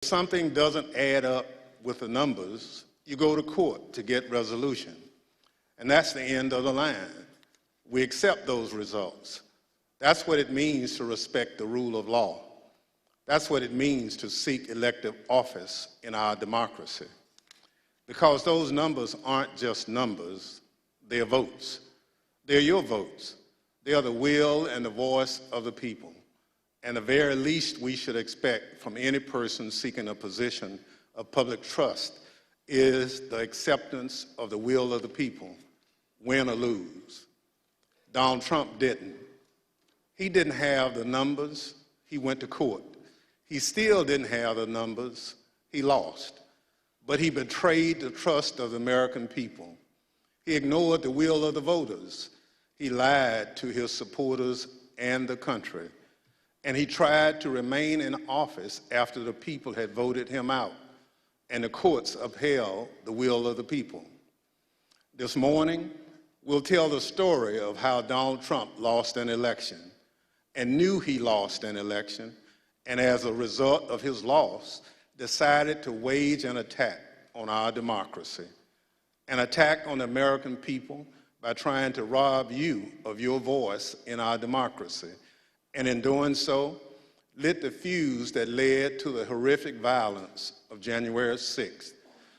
If something doesn't add up with the numbers, you go to court to get resolution. And that's the end of the line. We accept those results. That's what it means to respect the rule of law. That's what it means to seek elective office in our democracy. Because those numbers aren't just numbers, they're votes. They're your votes. They are the will and the voice of the people. And the very least we should expect from any person seeking a position of public trust is the acceptance of the will of the people, win or lose. Donald Trump didn't. He didn't have the numbers, he went to court. He still didn't have the numbers, he lost. But he betrayed the trust of the American people. He ignored the will of the voters. He lied to his supporters and the country. And he tried to remain in office after the people had voted him out, and the courts upheld the will of the people. This morning, we'll tell the story of how Donald Trump lost an election and knew he lost an election, and as a result of his loss, decided to wage an attack on our democracy, an attack on the American people by trying to rob you of your voice in our democracy, and in doing so, lit the fuse that led to the horrific violence of January 6th,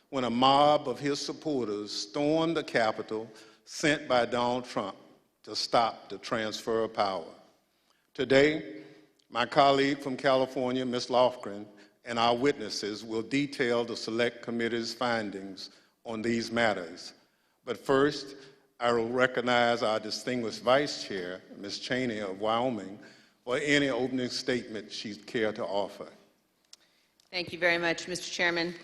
when a mob of his supporters stormed the Capitol sent by Donald Trump to stop the transfer of power. Today, my colleague from California, Ms. Lofgren, and our witnesses will detail the Select Committee's findings on these matters. But first, I will recognize our distinguished Vice Chair, Ms. Cheney of Wyoming, for any opening statement she'd care to offer. Thank you very much, Mr. Chairman.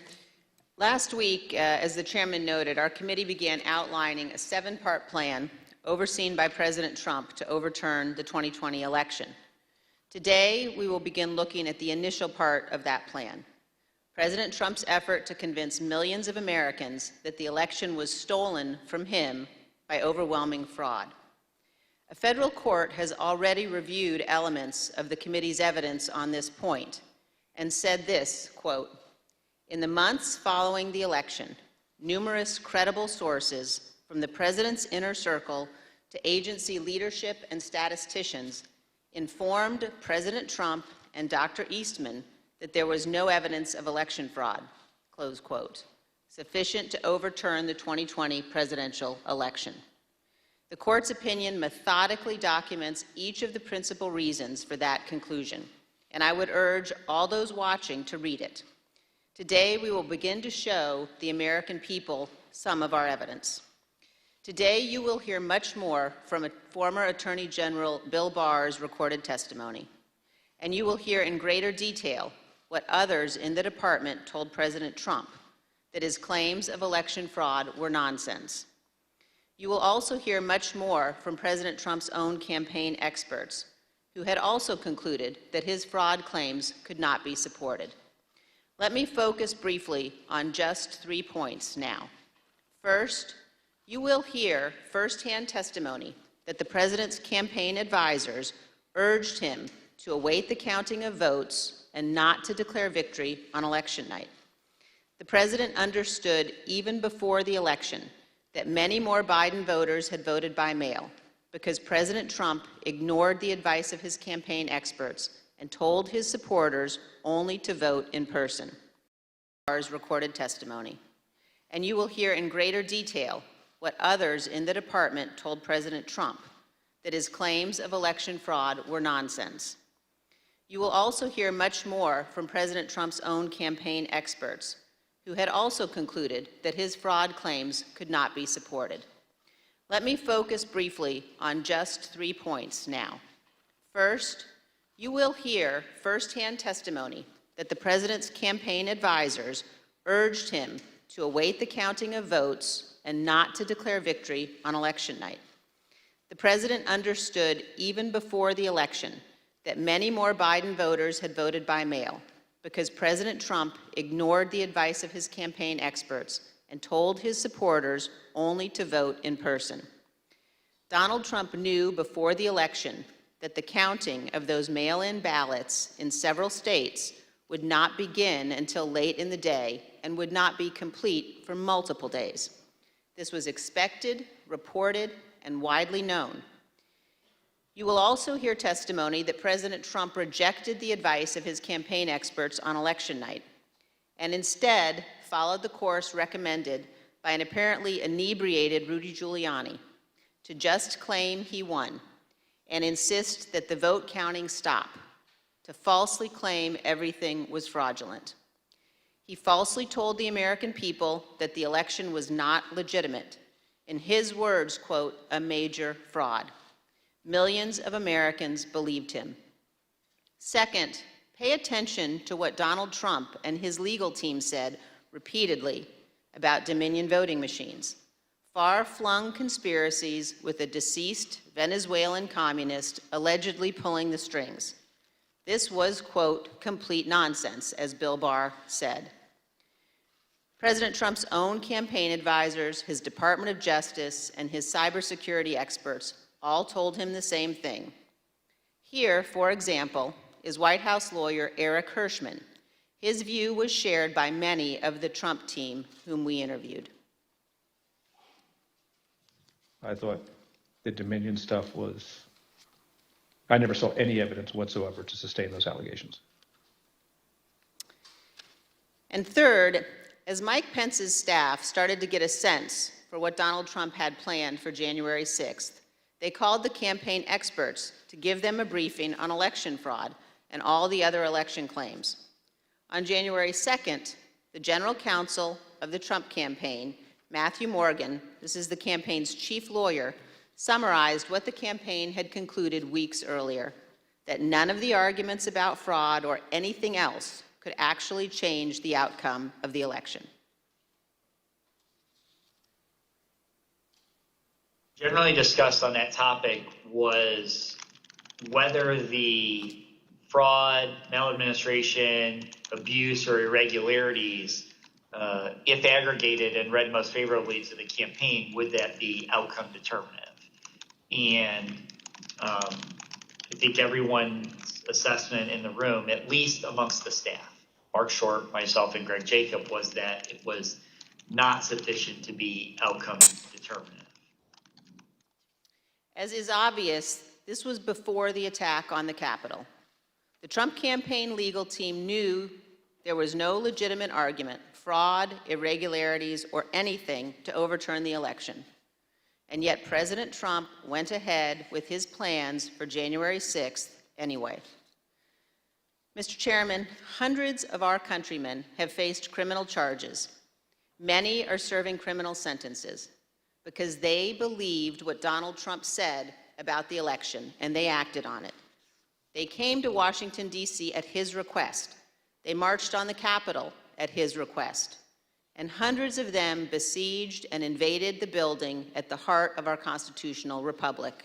Last week, as the Chairman noted, our committee began outlining a 7-part plan overseen by President Trump to overturn the 2020 election. Today, we will begin looking at the initial part of that plan, President Trump's effort to convince millions of Americans that the election was stolen from him by overwhelming fraud. A federal court has already reviewed elements of the committee's evidence on this point and said this, quote, "In the months following the election, numerous credible sources from the president's inner circle to agency leadership and statisticians informed President Trump and Dr. Eastman that there was no evidence of election fraud," close quote, sufficient to overturn the 2020 presidential election. The court's opinion methodically documents each of the principal reasons for that conclusion, and I would urge all those watching to read it. Today, we will begin to show the American people some of our evidence. Today, you will hear much more from former Attorney General Bill Barr's recorded testimony, and you will hear in greater detail what others in the department told President Trump, that his claims of election fraud were nonsense. You will also hear much more from President Trump's own campaign experts, who had also concluded that his fraud claims could not be supported. Let me focus briefly on just 3 points now. First, you will hear firsthand testimony that the president's campaign advisors urged him to await the counting of votes and not to declare victory on election night. The president understood even before the election that many more Biden voters had voted by mail because President Trump ignored the advice of his campaign experts and told his supporters only to vote in person. Barr's recorded testimony. And you will hear in greater detail what others in the department told President Trump, that his claims of election fraud were nonsense. You will also hear much more from President Trump's own campaign experts, who had also concluded that his fraud claims could not be supported. Let me focus briefly on just 3 points now. First, you will hear firsthand testimony that the president's campaign advisors urged him to await the counting of votes and not to declare victory on election night. The president understood even before the election that many more Biden voters had voted by mail because President Trump ignored the advice of his campaign experts and told his supporters only to vote in person. Donald Trump knew before the election that the counting of those mail-in ballots in several states would not begin until late in the day and would not be complete for multiple days. This was expected, reported, and widely known. You will also hear testimony that President Trump rejected the advice of his campaign experts on election night and instead followed the course recommended by an apparently inebriated Rudy Giuliani to just claim he won and insist that the vote counting stop, to falsely claim everything was fraudulent. He falsely told the American people that the election was not legitimate. In his words, quote, a major fraud. Millions of Americans believed him. Second, pay attention to what Donald Trump and his legal team said repeatedly about Dominion voting machines. Far-flung conspiracies with a deceased Venezuelan communist allegedly pulling the strings. This was, quote, complete nonsense, as Bill Barr said. President Trump's own campaign advisors, his Department of Justice, and his cybersecurity experts all told him the same thing. Here, for example, is White House lawyer Eric Hirschman. His view was shared by many of the Trump team whom we interviewed. I thought the Dominion stuff was, I never saw any evidence whatsoever to sustain those allegations. And third, as Mike Pence's staff started to get a sense for what Donald Trump had planned for January 6th, they called the campaign experts to give them a briefing on election fraud and all the other election claims. On January 2nd, the general counsel of the Trump campaign, Matthew Morgan, this is the campaign's chief lawyer, summarized what the campaign had concluded weeks earlier, that none of the arguments about fraud or anything else could actually change the outcome of the election. Generally discussed on that topic was whether the fraud, maladministration, abuse, or irregularities, if aggregated and read most favorably to the campaign, would that be outcome determinative? And I think everyone's assessment in the room, at least amongst the staff, Mark Short, myself, and Greg Jacob, was that it was not sufficient to be outcome determinative. As is obvious, this was before the attack on the Capitol. The Trump campaign legal team knew there was no legitimate argument, fraud, irregularities, or anything to overturn the election. And yet President Trump went ahead with his plans for January 6th anyway. Mr. Chairman, hundreds of our countrymen have faced criminal charges. Many are serving criminal sentences because they believed what Donald Trump said about the election, and they acted on it. They came to Washington, D.C. at his request. They marched on the Capitol at his request. And hundreds of them besieged and invaded the building at the heart of our constitutional republic.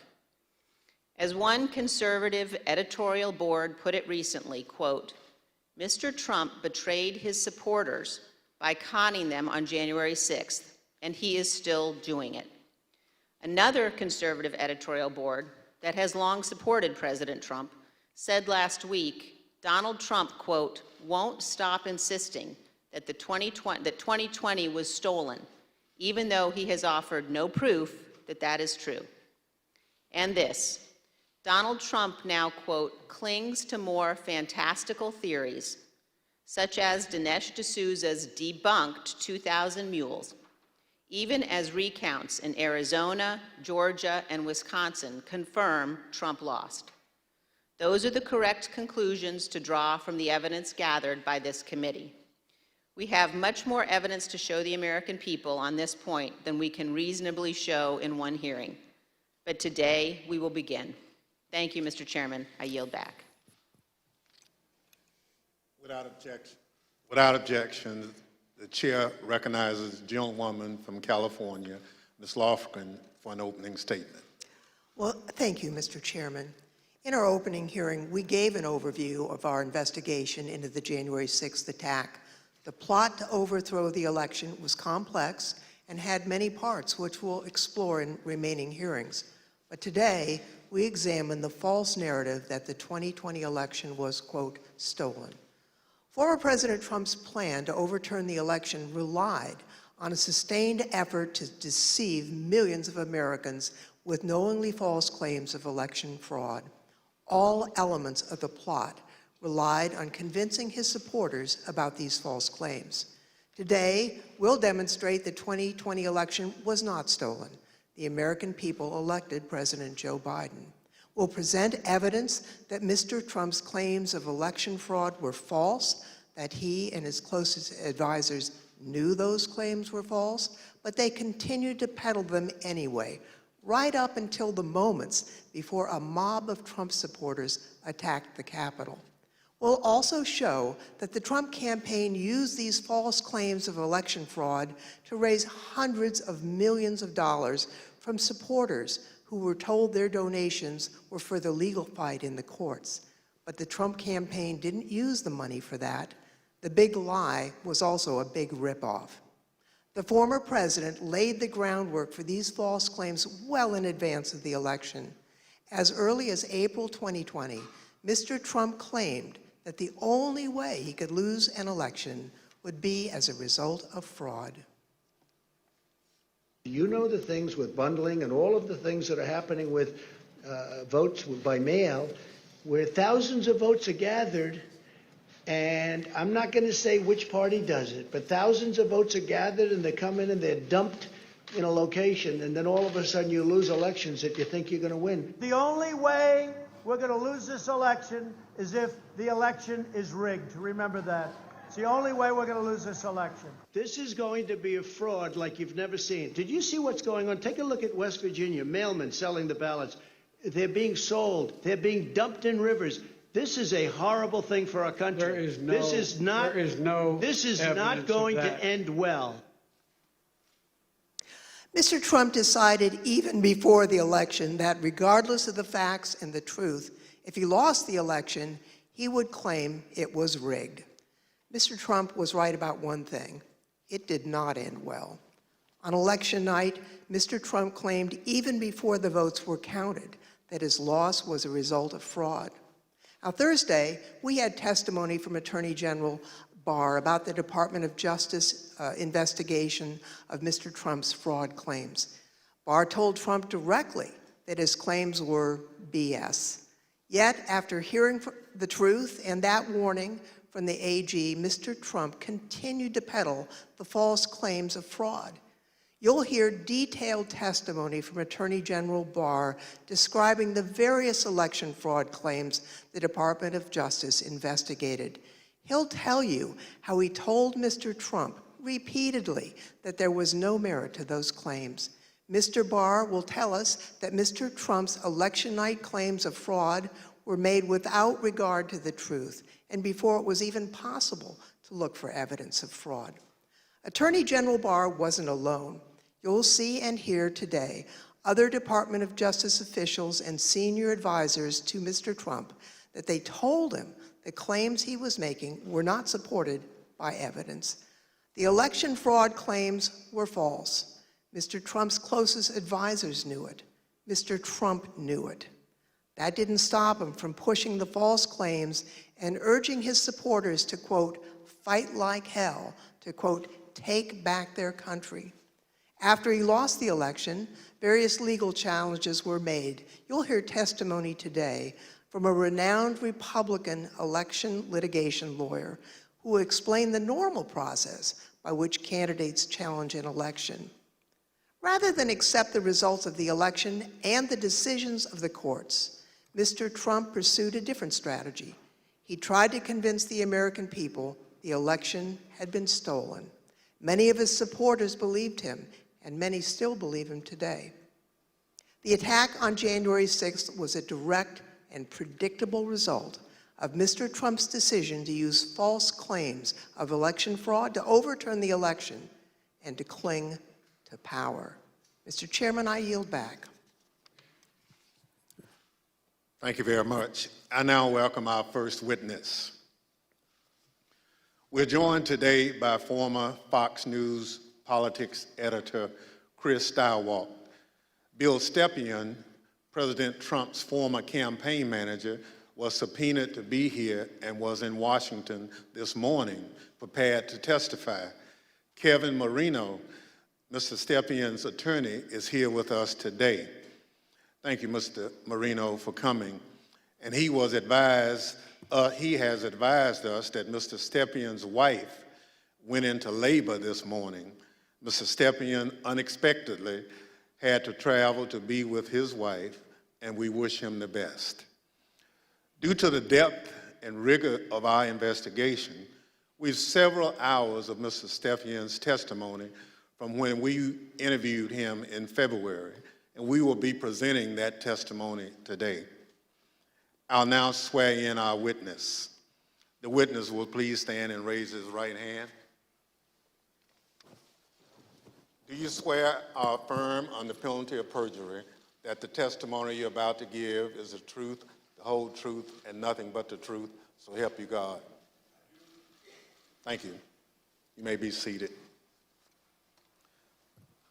As one conservative editorial board put it recently, quote, Mr. Trump betrayed his supporters by conning them on January 6th, and he is still doing it. Another conservative editorial board that has long supported President Trump said last week, Donald Trump, quote, won't stop insisting that 2020 was stolen, even though he has offered no proof that that is true. And this, Donald Trump now, quote, clings to more fantastical theories, such as Dinesh D'Souza's debunked 2,000 mules, even as recounts in Arizona, Georgia, and Wisconsin confirm Trump lost. Those are the correct conclusions to draw from the evidence gathered by this committee. We have much more evidence to show the American people on this point than we can reasonably show in one hearing. But today, we will begin. Thank you, Mr. Chairman. I yield back. Without objection, the chair recognizes the gentlewoman from California, Ms. Lofgren, for an opening statement. Well, thank you, Mr. Chairman. In our opening hearing, we gave an overview of our investigation into the January 6th attack. The plot to overthrow the election was complex and had many parts, which we'll explore in remaining hearings. But today, we examine the false narrative that the 2020 election was, quote, stolen. Former President Trump's plan to overturn the election relied on a sustained effort to deceive millions of Americans with knowingly false claims of election fraud. All elements of the plot relied on convincing his supporters about these false claims. Today, we'll demonstrate the 2020 election was not stolen. The American people elected President Joe Biden. We'll present evidence that Mr. Trump's claims of election fraud were false, that he and his closest advisors knew those claims were false, but they continued to peddle them anyway, right up until the moments before a mob of Trump supporters attacked the Capitol. We'll also show that the Trump campaign used these false claims of election fraud to raise hundreds of millions of dollars from supporters who were told their donations were for the legal fight in the courts. But the Trump campaign didn't use the money for that. The big lie was also a big ripoff. The former president laid the groundwork for these false claims well in advance of the election. As early as April 2020, Mr. Trump claimed that the only way he could lose an election would be as a result of fraud. You know the things with bundling and all of the things that are happening with votes by mail, where thousands of votes are gathered, and I'm not going to say which party does it, but thousands of votes are gathered and they come in and they're dumped in a location, and then all of a sudden you lose elections that you think you're going to win. The only way we're going to lose this election is if the election is rigged. Remember that. It's the only way we're going to lose this election. This is going to be a fraud like you've never seen. Did you see what's going on? Take a look at West Virginia, mailmen selling the ballots. They're being sold. They're being dumped in rivers. This is a horrible thing for our country. This is not going to end well. Mr. Trump decided even before the election that regardless of the facts and the truth, if he lost the election, he would claim it was rigged. Mr. Trump was right about one thing. It did not end well. On election night, Mr. Trump claimed even before the votes were counted that his loss was a result of fraud. Now, Thursday, we had testimony from Attorney General Barr about the Department of Justice investigation of Mr. Trump's fraud claims. Barr told Trump directly that his claims were BS. Yet, after hearing the truth and that warning from the AG, Mr. Trump continued to peddle the false claims of fraud. You'll hear detailed testimony from Attorney General Barr describing the various election fraud claims the Department of Justice investigated. He'll tell you how he told Mr. Trump repeatedly that there was no merit to those claims. Mr. Barr will tell us that Mr. Trump's election night claims of fraud were made without regard to the truth and before it was even possible to look for evidence of fraud. Attorney General Barr wasn't alone. You'll see and hear today other Department of Justice officials and senior advisors to Mr. Trump that they told him the claims he was making were not supported by evidence. The election fraud claims were false. Mr. Trump's closest advisors knew it. Mr. Trump knew it. That didn't stop him from pushing the false claims and urging his supporters to, quote, fight like hell, to, quote, take back their country. After he lost the election, various legal challenges were made. You'll hear testimony today from a renowned Republican election litigation lawyer who will explain the normal process by which candidates challenge an election. Rather than accept the results of the election and the decisions of the courts, Mr. Trump pursued a different strategy. He tried to convince the American people the election had been stolen. Many of his supporters believed him, and many still believe him today. The attack on January 6th was a direct and predictable result of Mr. Trump's decision to use false claims of election fraud to overturn the election and to cling to power. Mr. Chairman, I yield back. Thank you very much. I now welcome our first witness. We're joined today by former Fox News politics editor Chris Stilwell. Bill Stepien, President Trump's former campaign manager, was subpoenaed to be here and was in Washington this morning, prepared to testify. Kevin Marino, Mr. Stepien's attorney, is here with us today. Thank you, Mr. Marino, for coming. And he has advised us that Mr. Stepien's wife went into labor this morning. Mr. Stepien unexpectedly had to travel to be with his wife, and we wish him the best. Due to the depth and rigor of our investigation, we have several hours of Mr. Stepien's testimony from when we interviewed him in February, and we will be presenting that testimony today. I'll now swear in our witness. The witness will please stand and raise his right hand. Do you swear or affirm under penalty of perjury that the testimony you're about to give is the truth, the whole truth, and nothing but the truth? So help you God. Thank you. You may be seated.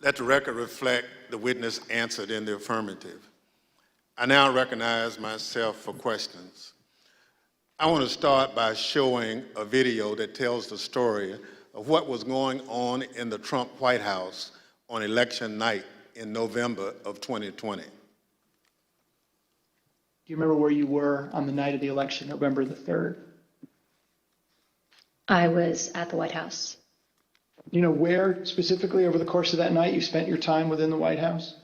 Let the record reflect the witness answered in the affirmative. I now recognize myself for questions. I want to start by showing a video that tells the story of what was going on in the Trump White House on election night in November of 2020. Do you remember where you were on the night of the election, November the 3rd? I was at the White House. Do you know where specifically over the course of that night you spent your time within the White House?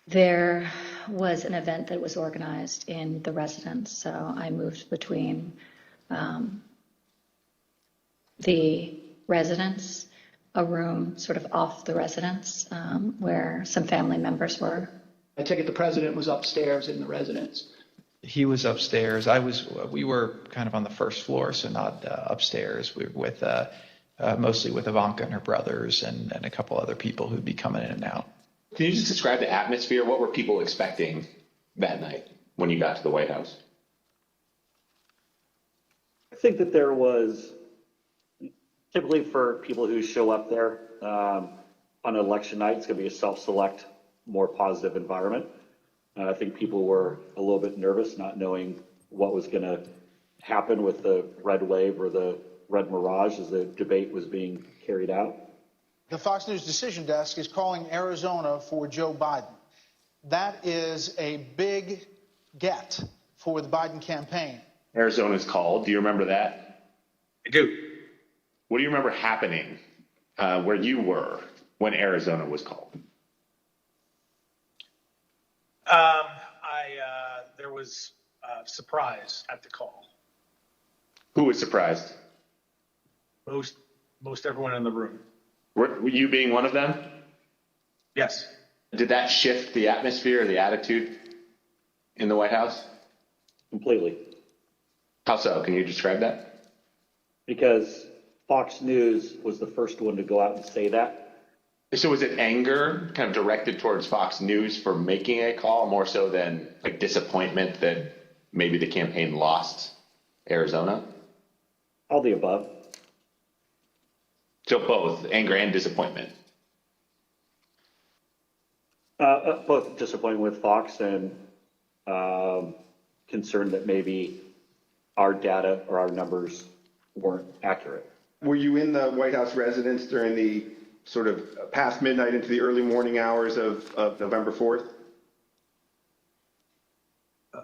There was an event that was organized in the residence, so I moved between the residence, a room sort of off the residence where some family members were. I take it the president was upstairs in the residence. He was upstairs. We were kind of on the first floor, so not upstairs. We were with mostly with Ivanka and her brothers and a couple other people who'd be coming in and out. Can you just describe the atmosphere? What were people expecting that night when you got to the White House? I think that there was, typically for people who show up there on election night, it's going to be a self-select, more positive environment. I think people were a little bit nervous, not knowing what was going to happen with the red wave or the red Mirage as the debate was being carried out. The Fox News Decision Desk is calling Arizona for Joe Biden. That is a big get for the Biden campaign. Arizona's called. Do you remember that? I do. What do you remember happening where you were when Arizona was called? There was surprise at the call. Who was surprised? Most everyone in the room. Were you being one of them? Yes. Did that shift the atmosphere or the attitude in the White House? Completely. How so? Can you describe that? Because Fox News was the first one to go out and say that. So was it anger kind of directed towards Fox News for making a call more so than like disappointment that maybe the campaign lost Arizona? All the above. So both anger and disappointment. Both disappointed with Fox and concerned that maybe our data or our numbers weren't accurate. Were you in the White House residence during the sort of past midnight into the early morning hours of November 4th?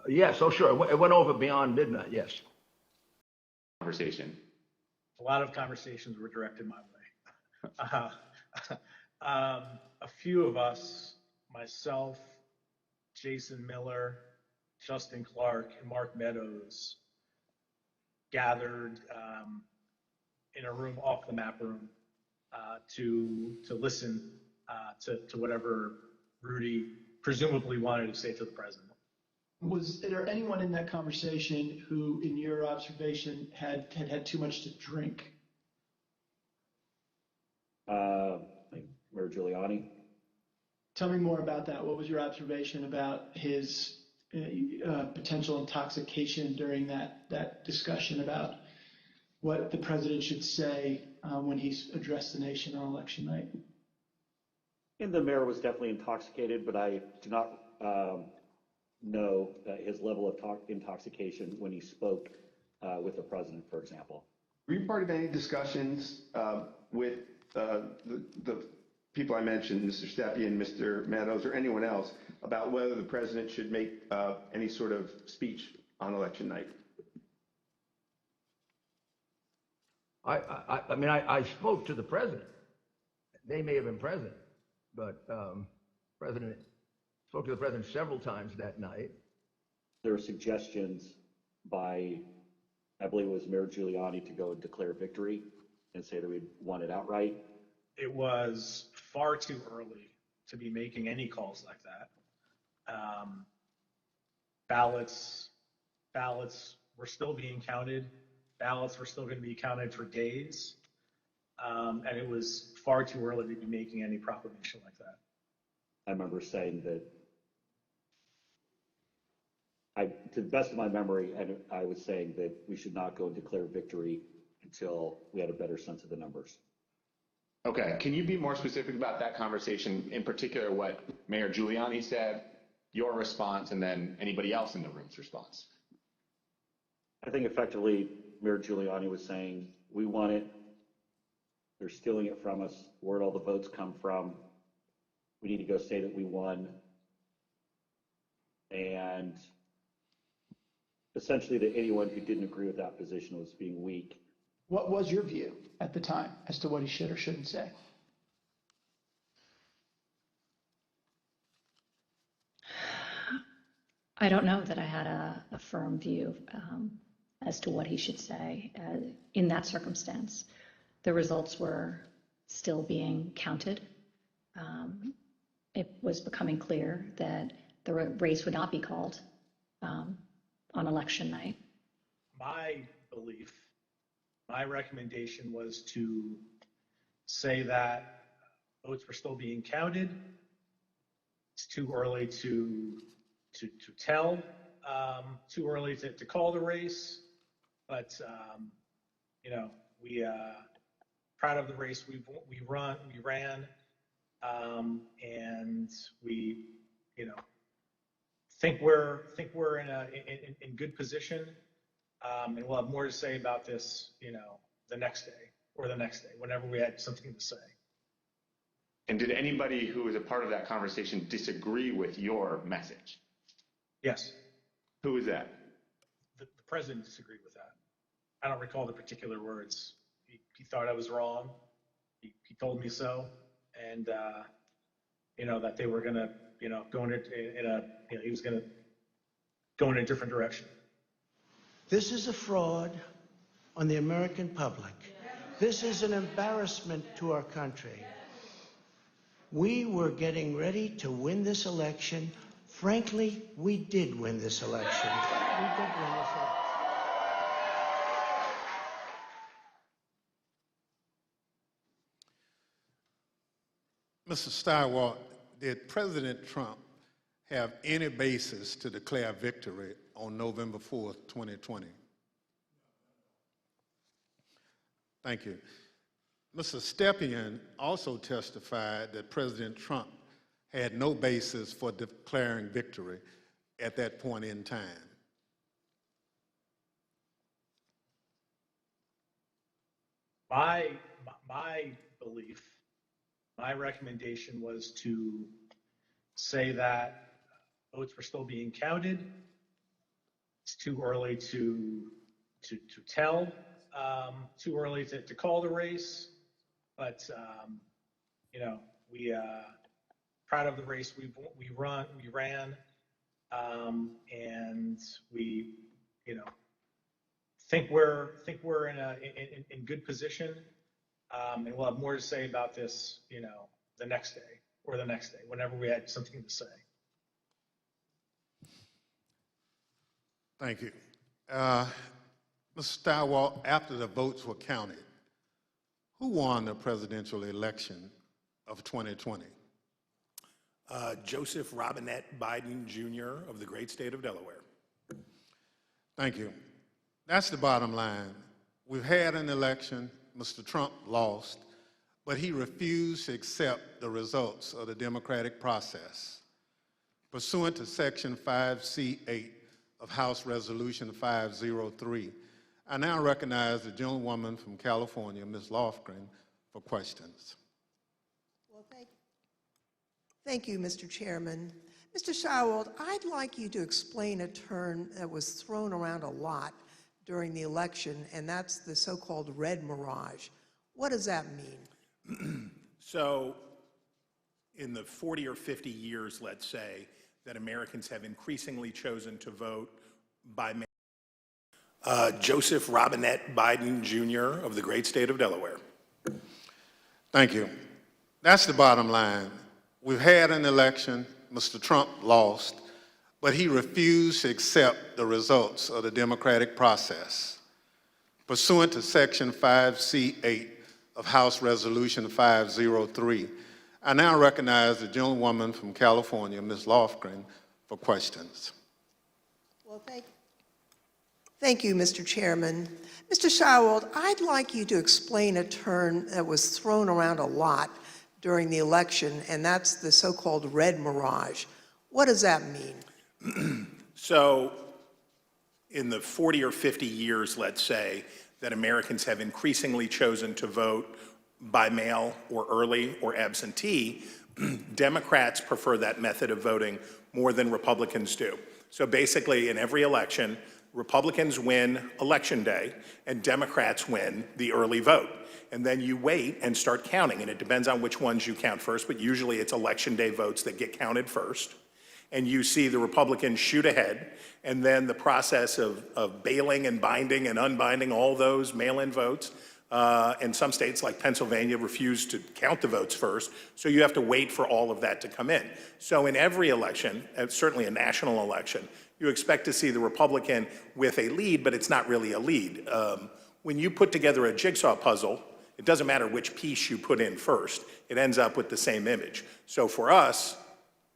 Yes, oh sure. It went over beyond midnight, yes. Conversation. A lot of conversations were directed my way. A few of us, myself, Jason Miller, Justin Clark, and Mark Meadows, gathered in a room off the map room to listen to whatever Rudy presumably wanted to say to the president. Was there anyone in that conversation who, in your observation, had too much to drink? Like Mayor Giuliani. Tell me more about that. What was your observation about his potential intoxication during that discussion about what the president should say when he's addressed the nation on election night? And the mayor was definitely intoxicated, but I do not know his level of intoxication when he spoke with the president, for example. Were you part of any discussions with the people I mentioned, Mr. Stepien, Mr. Meadows, or anyone else, about whether the president should make any sort of speech on election night? I mean, I spoke to the president. They may have been present, but president spoke to the president several times that night. There were suggestions by, I believe it was Mayor Giuliani, to go and declare victory and say that we'd won it outright. It was far too early to be making any calls like that. Ballots were still being counted. Ballots were still going to be counted for days. And it was far too early to be making any proclamation like that. I remember saying that, to the best of my memory, I was saying that we should not go and declare victory until we had a better sense of the numbers. Okay, can you be more specific about that conversation, in particular what Mayor Giuliani said, your response, and then anybody else in the room's response? I think effectively Mayor Giuliani was saying, we won it, they're stealing it from us, where'd all the votes come from? We need to go say that we won. And essentially that anyone who didn't agree with that position was being weak. What was your view at the time as to what he should or shouldn't say? I don't know that I had a firm view as to what he should say in that circumstance. The results were still being counted. It was becoming clear that the race would not be called on election night. My belief, my recommendation was to say that votes were still being counted. It's too early to tell, too early to call the race, but you know, we proud of the race we ran, and we, you know, think we're in good position, and we'll have more to say about this, you know, the next day or the next day, whenever we had something to say. And did anybody who was a part of that conversation disagree with your message? Yes. Who was that? The president disagreed with that. I don't recall the particular words. He thought I was wrong. He told me so, and you know, that they were gonna, you know, go in a you know, he was gonna go in a different direction. This is a fraud on the American public. This is an embarrassment to our country. We were getting ready to win this election. Frankly, we did win this election. We did win this election. Mr. Stirewalt, did President Trump have any basis to declare victory on November 4th, 2020? Thank you. Mr. Stepien also testified that President Trump had no basis for declaring victory at that point in time. My belief, my recommendation was to say that votes were still being counted. It's too early to tell, too early to call the race, but you know, we proud of the race we ran, and we, you know, think we're in good position, and we'll have more to say about this, you know, the next day or the next day, whenever we had something to say. Thank you. Mr. Stirewalt, after the votes were counted, who won the presidential election of 2020? Joseph Robinette Biden, Jr. of the great state of Delaware. Thank you. That's the bottom line. We've had an election. Mr. Trump lost, but he refused to accept the results of the democratic process. Pursuant to Section 5C8 of House Resolution 503, I now recognize the gentlewoman from California, Ms. Lofgren, for questions. Well, thank you, Mr. Chairman. Mr. Schierwald, I'd like you to explain a term that was thrown around a lot during the election, and that's the so-called red mirage. What does that mean? So, in the 40 or 50 years, let's say, that Americans have increasingly chosen to vote by mail. Joseph Robinette Biden Jr. of the great state of Delaware. Thank you. That's the bottom line. We've had an election. Mr. Trump lost, but he refused to accept the results of the democratic process. Pursuant to Section 5C8 of House Resolution 503, I now recognize the gentlewoman from California, Ms. Lofgren, for questions. Well, thank you, Mr. Chairman. Mr. Schierwald, I'd like you to explain a term that was thrown around a lot during the election, and that's the so-called red mirage. What does that mean? So, in the 40 or 50 years, let's say, that Americans have increasingly chosen to vote by mail or early or absentee, Democrats prefer that method of voting more than Republicans do. So basically, in every election, Republicans win Election Day and Democrats win the early vote. And then you wait and start counting, and it depends on which ones you count first, but usually it's Election Day votes that get counted first. And you see the Republicans shoot ahead, and then the process of bailing and binding and unbinding all those mail-in votes. And some states like Pennsylvania refuse to count the votes first, so you have to wait for all of that to come in. So in every election, and certainly a national election, you expect to see the Republican with a lead, but it's not really a lead. When you put together a jigsaw puzzle, it doesn't matter which piece you put in first, it ends up with the same image. So for us,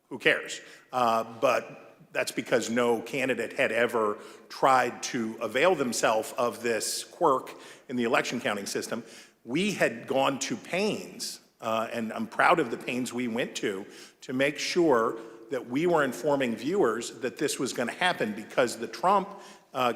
who cares? But that's because no candidate had ever tried to avail themselves of this quirk in the election counting system. We had gone to pains, and I'm proud of the pains we went to make sure that we were informing viewers that this was going to happen, because the Trump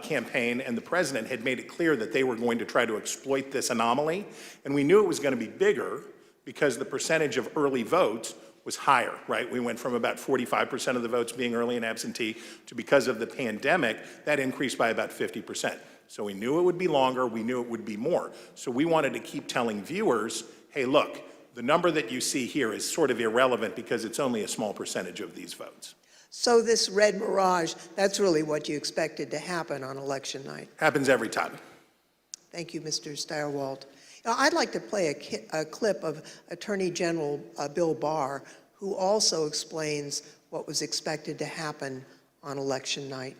campaign and the president had made it clear that they were going to try to exploit this anomaly. And we knew it was going to be bigger because the percentage of early votes was higher, right? We went from about 45% of the votes being early and absentee to, because of the pandemic, that increased by about 50%. So we knew it would be longer, we knew it would be more. So we wanted to keep telling viewers, hey, look, the number that you see here is sort of irrelevant because it's only a small percentage of these votes. So this red mirage, that's really what you expected to happen on election night. Happens every time. Thank you, Mr. Schierwald. Now, I'd like to play a clip of Attorney General Bill Barr, who also explains what was expected to happen on election night.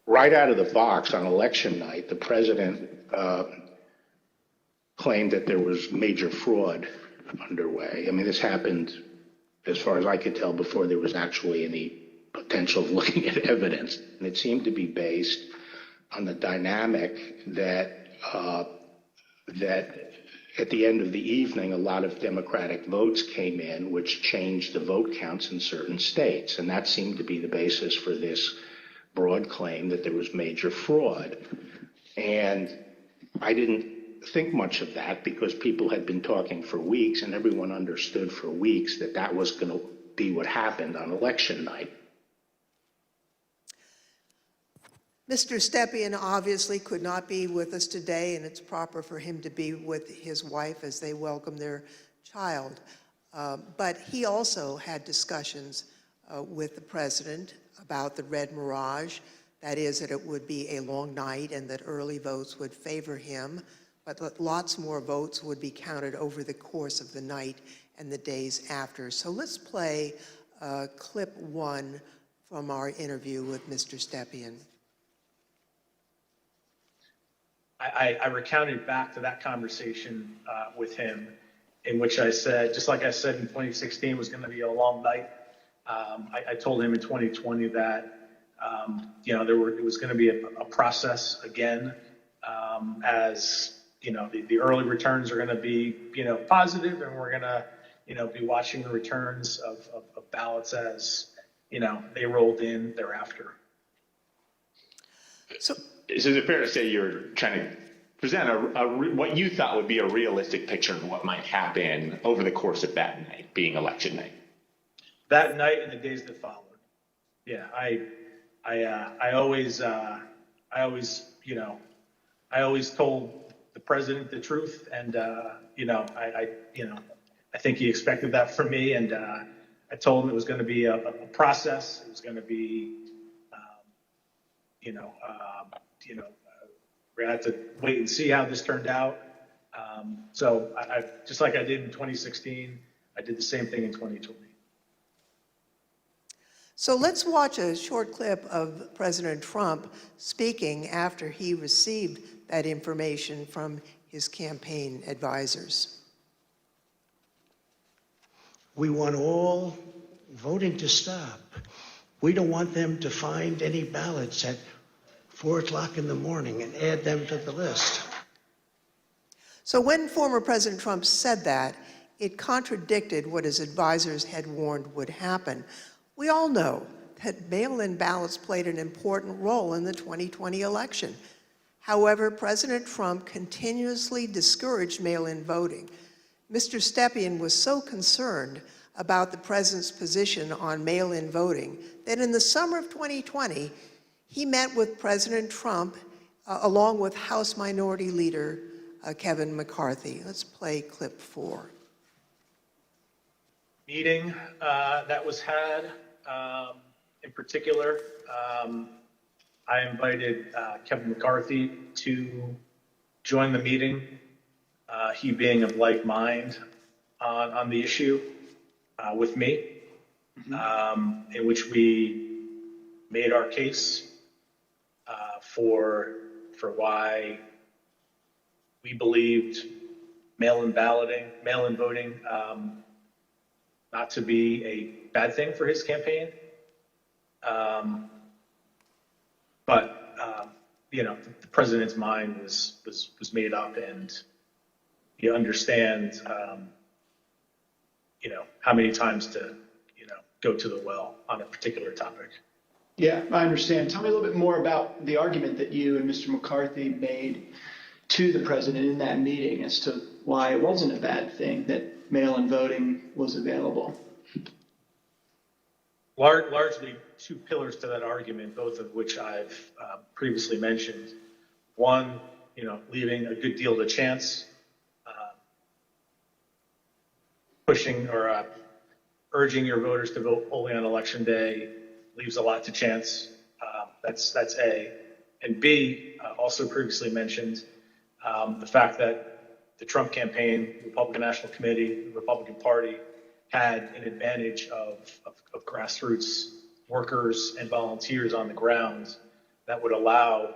Right out of the box on election night, the president claimed that there was major fraud underway. I mean, this happened, as far as I could tell, before there was actually any potential of looking at evidence. And it seemed to be based on the dynamic that at the end of the evening, a lot of Democratic votes came in, which changed the vote counts in certain states. And that seemed to be the basis for this broad claim that there was major fraud. And I didn't think much of that because people had been talking for weeks and everyone understood for weeks that that was going to be what happened on election night. Mr. Stepien obviously could not be with us today, and it's proper for him to be with his wife as they welcome their child. But he also had discussions with the president about the red mirage, that is, that it would be a long night and that early votes would favor him, but that lots more votes would be counted over the course of the night and the days after. So let's play clip 1 from our interview with Mr. Stepien. I recounted back to that conversation with him, in which I said, just like I said in 2016 was going to be a long night, I told him in 2020 that it was going to be a process again, as the early returns are going to be positive, and we're going to be watching the returns of ballots as, they rolled in thereafter. So is it fair to say you're trying to present what you thought would be a realistic picture of what might happen over the course of that night, being election night? That night and the days that followed. Yeah, I always told the president the truth, and I think he expected that from me, and I told him it was going to be a process. It was going to be, we're going to have to wait and see how this turned out. So I just like I did in 2016, I did the same thing in 2020. So let's watch a short clip of President Trump speaking after he received that information from his campaign advisors. We want all voting to stop. We don't want them to find any ballots at 4 o'clock in the morning and add them to the list. So when former President Trump said that, it contradicted what his advisors had warned would happen. We all know that mail-in ballots played an important role in the 2020 election. However, President Trump continuously discouraged mail-in voting. Mr. Stepien was so concerned about the president's position on mail-in voting that in the summer of 2020, he met with President Trump along with House Minority Leader Kevin McCarthy. Let's play clip 4. Meeting that was had, in particular, I invited Kevin McCarthy to join the meeting, he being of like mind on the issue with me, in which we made our case for why we believed mail-in voting not to be a bad thing for his campaign. But the president's mind was made up, and you understand, how many times to, go to the well on a particular topic. Yeah, I understand. Tell me a little bit more about the argument that you and Mr. McCarthy made to the president in that meeting as to why it wasn't a bad thing that mail-in voting was available. Largely two pillars to that argument, both of which I've previously mentioned. One, leaving a good deal to chance, pushing or urging your voters to vote only on election day leaves a lot to chance. That's A. And B, also previously mentioned, the fact that the Trump campaign, the Republican National Committee, the Republican Party had an advantage of grassroots workers and volunteers on the ground that would allow,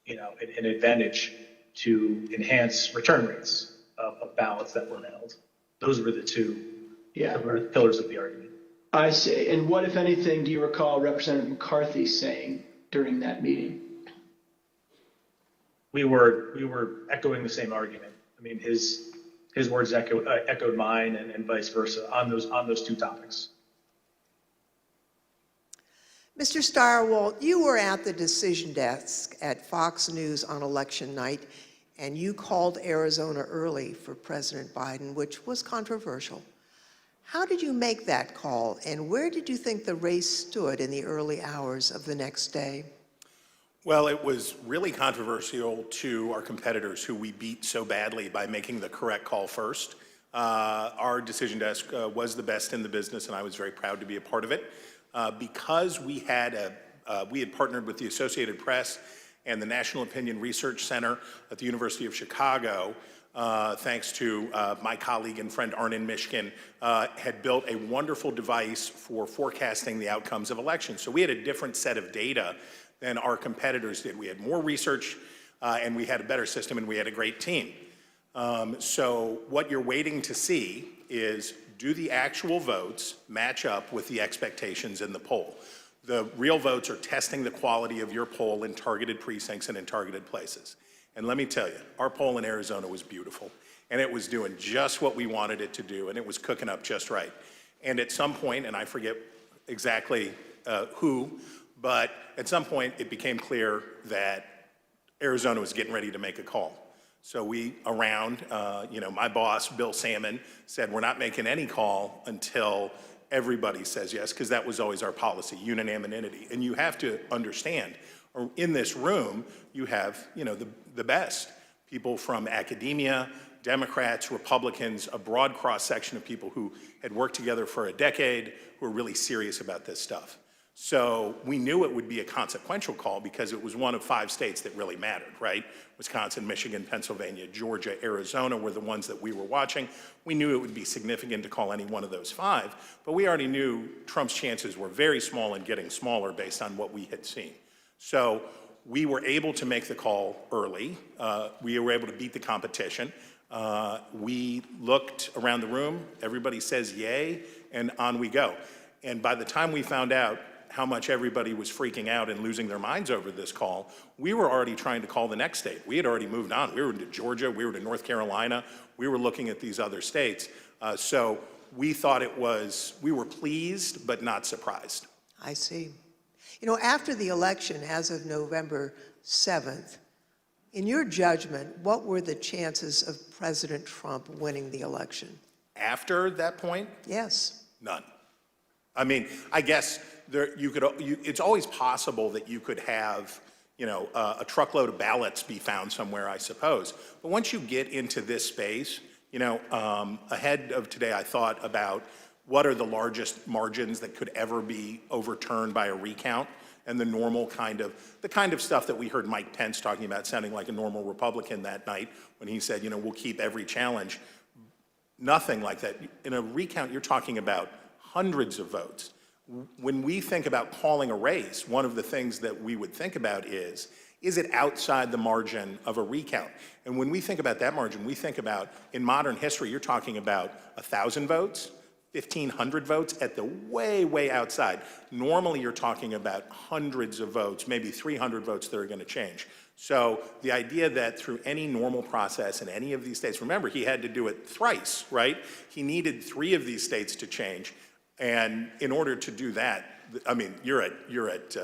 an advantage to enhance return rates of ballots that were mailed. Those were the two pillars of the argument. I see. And what, if anything, do you recall Representative McCarthy saying during that meeting? We were echoing the same argument. I mean, his words echoed mine, and vice versa on those two topics. Mr. Stirewalt, you were at the decision desk at Fox News on election night, and you called Arizona early for President Biden, which was controversial. How did you make that call, and where did you think the race stood in the early hours of the next day? Well, it was really controversial to our competitors who we beat so badly by making the correct call first. Our decision desk was the best in the business, and I was very proud to be a part of it. Because we had partnered with the Associated Press and the National Opinion Research Center at the University of Chicago, thanks to my colleague and friend Arnon Mishkin, had built a wonderful device for forecasting the outcomes of elections. So we had a different set of data than our competitors did. We had more research, and we had a better system, and we had a great team. So what you're waiting to see is, do the actual votes match up with the expectations in the poll? The real votes are testing the quality of your poll in targeted precincts and in targeted places. And let me tell you, our poll in Arizona was beautiful. And it was doing just what we wanted it to do, and it was cooking up just right. And at some point, and I forget exactly who, but at some point it became clear that Arizona was getting ready to make a call. So we, my boss, Bill Salmon, said we're not making any call until everybody says yes, because that was always our policy, unanimity. And you have to understand, in this room, you have, the best. People from academia, Democrats, Republicans, a broad cross-section of people who had worked together for a decade, who are really serious about this stuff. So we knew it would be a consequential call because it was one of 5 states that really mattered, right? Wisconsin, Michigan, Pennsylvania, Georgia, Arizona were the ones that we were watching. We knew it would be significant to call any one of those 5, but we already knew Trump's chances were very small and getting smaller based on what we had seen. So we were able to make the call early. We were able to beat the competition. We looked around the room, everybody says yay, and on we go. And by the time we found out how much everybody was freaking out and losing their minds over this call, we were already trying to call the next state. We had already moved on. We were to Georgia, we were to North Carolina, we were looking at these other states. So we thought we were pleased, but not surprised. I see. After the election, as of November 7th, in your judgment, what were the chances of President Trump winning the election? After that point? Yes. None. I mean, I guess it's always possible that you could have, a truckload of ballots be found somewhere, I suppose. But once you get into this space, ahead of today, I thought about what are the largest margins that could ever be overturned by a recount, and the kind of stuff that we heard Mike Pence talking about, sounding like a normal Republican that night when he said, we'll keep every challenge. Nothing like that. In a recount, you're talking about hundreds of votes. When we think about calling a race, one of the things that we would think about is it outside the margin of a recount? And when we think about that margin, we think about, in modern history, you're talking about 1,000 votes, 1,500 votes at the way, way outside. Normally, you're talking about hundreds of votes, maybe 300 votes that are going to change. So the idea that through any normal process in any of these states, remember, he had to do it thrice, right? He needed 3 of these states to change. And in order to do that, I mean, you're at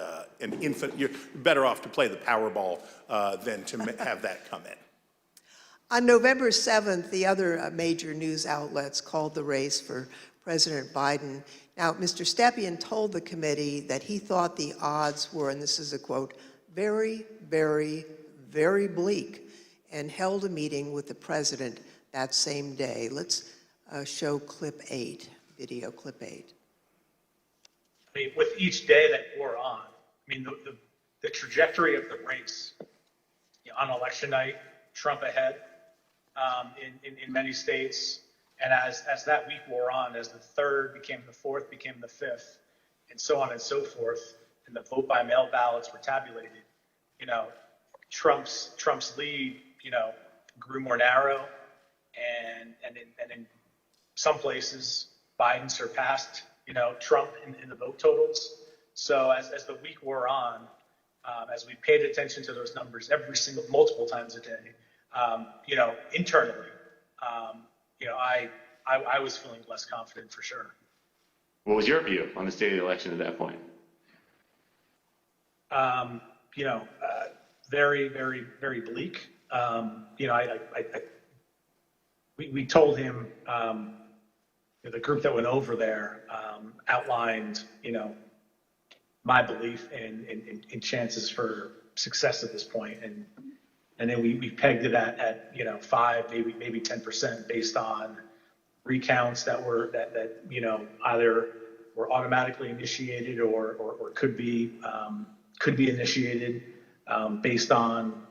an infant, you're better off to play the Powerball than to have that come in. On November 7th, the other major news outlets called the race for President Biden. Now, Mr. Stepien told the committee that he thought the odds were, and this is a quote, very, very, very bleak, and held a meeting with the president that same day. Let's show clip 8, video clip 8. I mean, with each day that wore on, I mean, the trajectory of the race, on election night, Trump ahead in many states. And as that week wore on, as the 3rd became the 4th, became the 5th, and so on and so forth, and the vote by mail ballots were tabulated, Trump's lead, grew more narrow, and in some places, Biden surpassed, Trump in the vote totals. So as the week wore on, as we paid attention to those numbers multiple times a day, internally, I was feeling less confident for sure. What was your view on the state of the election at that point? Very, very, very bleak. We told him, the group that went over there outlined, my belief in chances for success at this point, and then we pegged it at 5, maybe 10% based on recounts that either were automatically initiated or could be initiated based on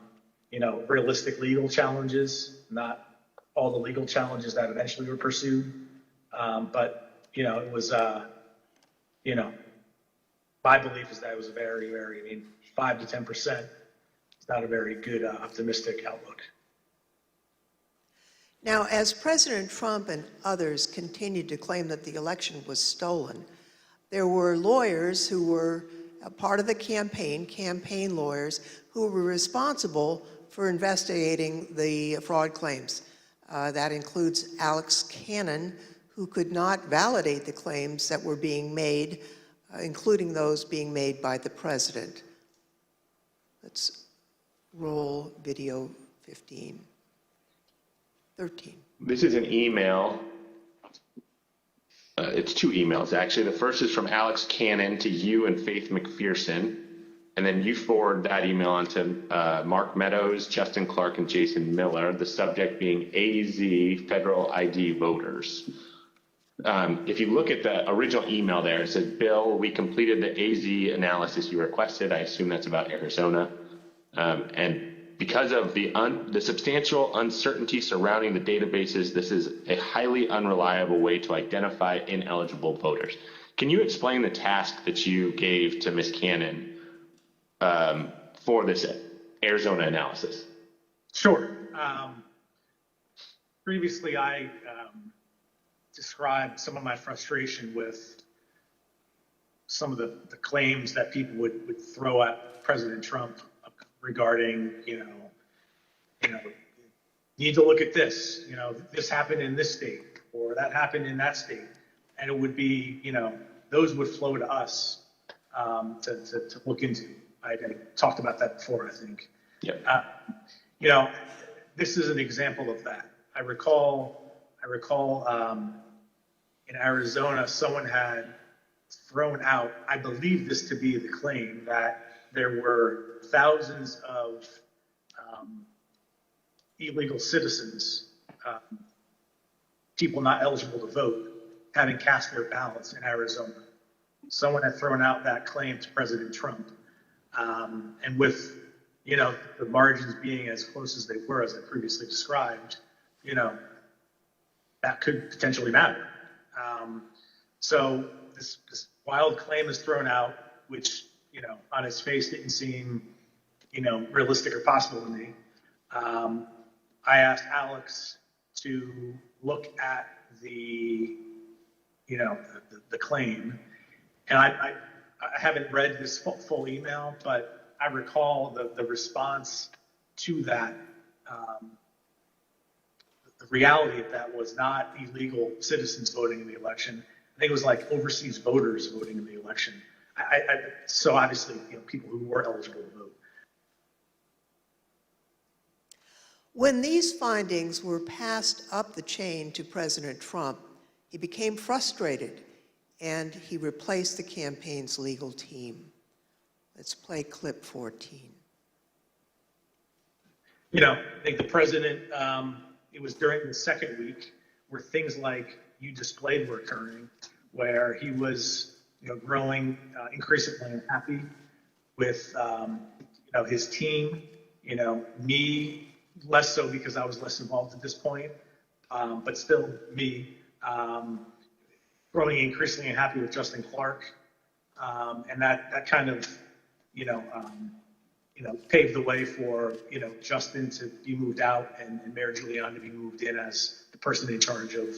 realistic legal challenges, not all the legal challenges that eventually were pursued. But it was my belief is that it was a very, very, 5 to 10%. It's not a very good optimistic outlook. Now, as President Trump and others continued to claim that the election was stolen, there were lawyers who were a part of the campaign lawyers, who were responsible for investigating the fraud claims. That includes Alex Cannon, who could not validate the claims that were being made, including those being made by the president. Let's roll video 13. This is an email. It's two emails, actually. The first is from Alex Cannon to you and Faith McPherson. And then you forward that email on to Mark Meadows, Justin Clark, and Jason Miller, the subject being AZ Federal ID Voters. If you look at the original email there, it says, Bill, we completed the AZ analysis you requested. I assume that's about Arizona. And because of the substantial uncertainty surrounding the databases, this is a highly unreliable way to identify ineligible voters. Can you explain the task that you gave to Ms. Cannon for this Arizona analysis? Sure. Previously, I described some of my frustration with some of the claims that people would throw at President Trump regarding, you need to look at this, this happened in this state or that happened in that state. And it would be, those would flow to us to look into. I talked about that before, I think. Yep. This is an example of that. I recall in Arizona, someone had thrown out, I believe this to be the claim, that there were thousands of illegal citizens, people not eligible to vote, having cast their ballots in Arizona. Someone had thrown out that claim to President Trump. And with, the margins being as close as they were, as I previously described, that could potentially matter. So this wild claim is thrown out, which, on its face didn't seem, realistic or possible to me. I asked Alex to look at the claim, and I haven't read this full email, but I recall the response to that. The reality of that was not illegal citizens voting in the election. I think it was like overseas voters voting in the election. So obviously, people who were eligible to vote. When these findings were passed up the chain to President Trump, he became frustrated and he replaced the campaign's legal team. Let's play clip 14. I think the president, it was during the second week where things like you displayed were occurring, where he was growing increasingly unhappy with his team, me less so because I was less involved at this point, but still me growing increasingly unhappy with Justin Clark, and that kind of paved the way for Justin to be moved out and Mayor Giuliani to be moved in as the person in charge of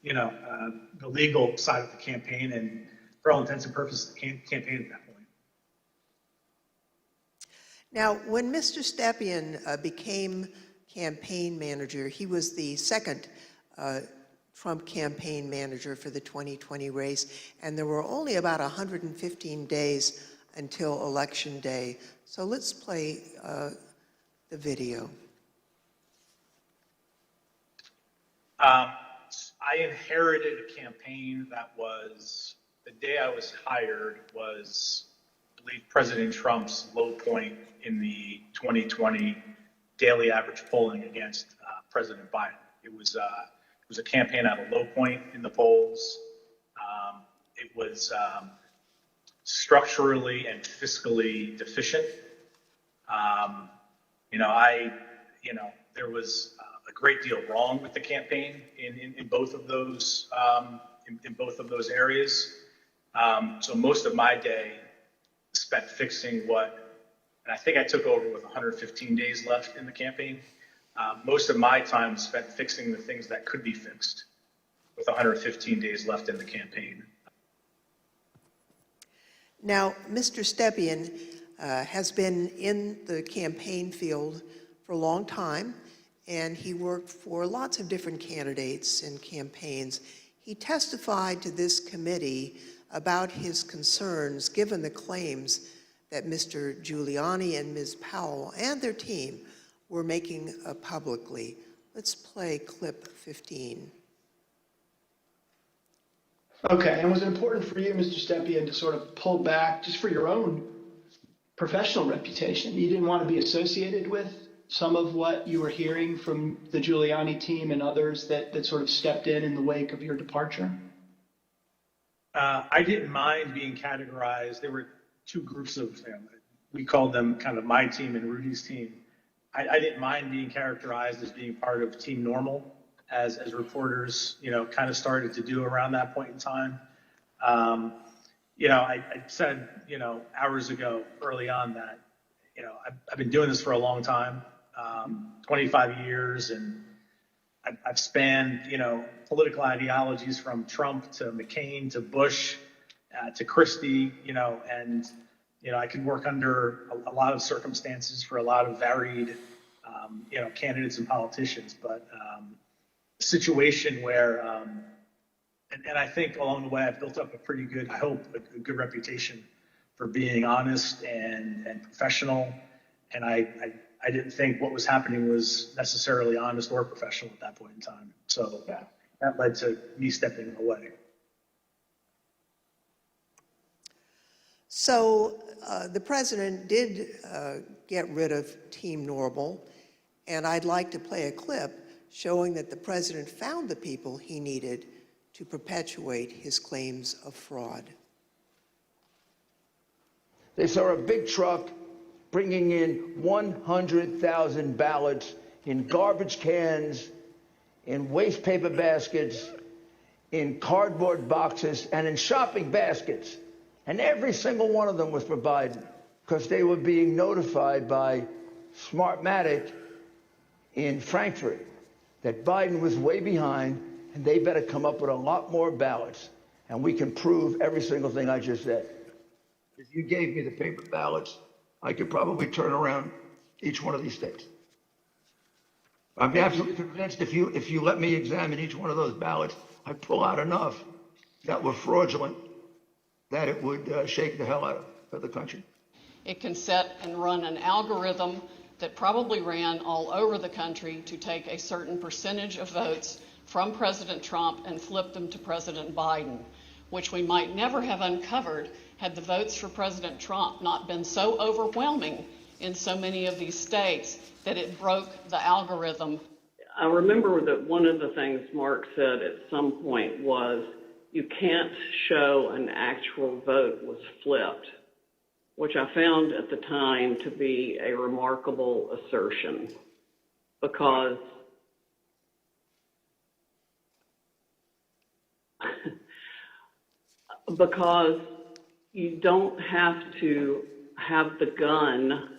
the legal side of the campaign, and for all intents and purposes, the campaign at that point. Now, when Mr. Stepien became campaign manager, he was the second Trump campaign manager for the 2020 race, and there were only about 115 days until Election Day. So let's play the video. I inherited a campaign that was, the day I was hired was, I believe, President Trump's low point in the 2020 daily average polling against President Biden. It was a campaign at a low point in the polls. It was structurally and fiscally deficient. There was a great deal wrong with the campaign in both of those areas. So most of my day spent fixing and I think I took over with 115 days left in the campaign. Most of my time spent fixing the things that could be fixed with 115 days left in the campaign. Now, Mr. Stepien has been in the campaign field for a long time, and he worked for lots of different candidates and campaigns. He testified to this committee about his concerns given the claims that Mr. Giuliani and Ms. Powell and their team were making publicly. Let's play clip 15. Okay, and was it important for you, Mr. Stepien, to sort of pull back just for your own professional reputation? You didn't want to be associated with some of what you were hearing from the Giuliani team and others that sort of stepped in the wake of your departure? I didn't mind being categorized. There were two groups of, we called them kind of my team and Rudy's team. I didn't mind being characterized as being part of Team Normal, as reporters, kind of started to do around that point in time. I said, hours ago, early on that, I've been doing this for a long time, 25 years, and I've spanned, political ideologies from Trump to McCain to Bush to Christie, and, I can work under a lot of circumstances for a lot of varied, candidates and politicians, but a situation where, and I think along the way I've built up a pretty good, I hope, a good reputation for being honest and professional, and I didn't think what was happening was necessarily honest or professional at that point in time. So that led to me stepping away. So the president did get rid of Team Normal, and I'd like to play a clip showing that the president found the people he needed to perpetuate his claims of fraud. They saw a big truck bringing in 100,000 ballots in garbage cans, in waste paper baskets, in cardboard boxes, and in shopping baskets. And every single one of them was for Biden, because they were being notified by Smartmatic in Frankfurt that Biden was way behind and they better come up with a lot more ballots. And we can prove every single thing I just said. If you gave me the paper ballots, I could probably turn around each one of these states. I'm absolutely convinced if you let me examine each one of those ballots, I'd pull out enough that were fraudulent that it would shake the hell out of the country. It can set and run an algorithm that probably ran all over the country to take a certain percentage of votes from President Trump and flip them to President Biden, which we might never have uncovered had the votes for President Trump not been so overwhelming in so many of these states that it broke the algorithm. I remember that one of the things Mark said at some point was, you can't show an actual vote was flipped, which I found at the time to be a remarkable assertion, because you don't have to have the gun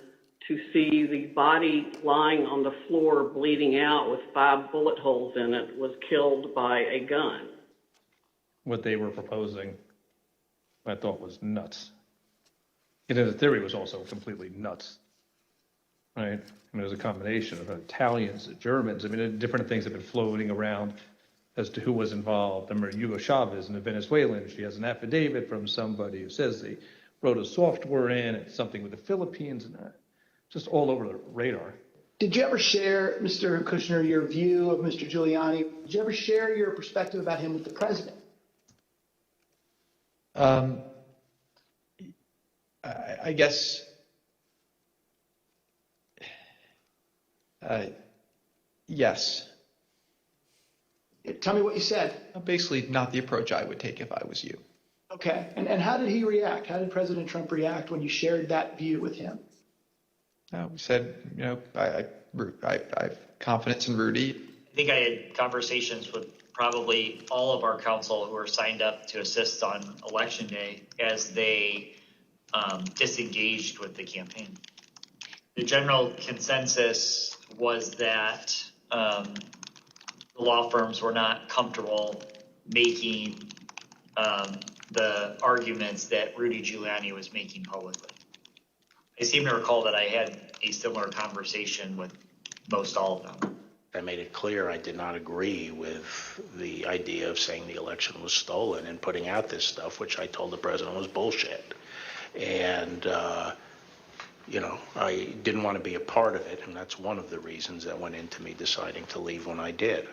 to see the body lying on the floor bleeding out with 5 bullet holes in it was killed by a gun. What they were proposing, I thought was nuts. And the theory was also completely nuts, right? I mean, it was a combination of Italians, Germans. I mean, different things have been floating around as to who was involved. I remember Hugo Chavez and the Venezuelan. She has an affidavit from somebody who says they wrote a software in, it's something with the Philippines, and just all over the radar. Did you ever share, Mr. Kushner, your view of Mr. Giuliani? Did you ever share your perspective about him with the president? I guess, yes. Tell me what you said. Basically, not the approach I would take if I was you. Okay. And how did he react? How did President Trump react when you shared that view with him? We said, I have confidence in Rudy. I think I had conversations with probably all of our council who are signed up to assist on Election Day as they disengaged with the campaign. The general consensus was that the law firms were not comfortable making the arguments that Rudy Giuliani was making publicly. I seem to recall that I had a similar conversation with most all of them. I made it clear I did not agree with the idea of saying the election was stolen and putting out this stuff, which I told the president was bullshit. And, I didn't want to be a part of it, and that's one of the reasons that went into me deciding to leave when I did.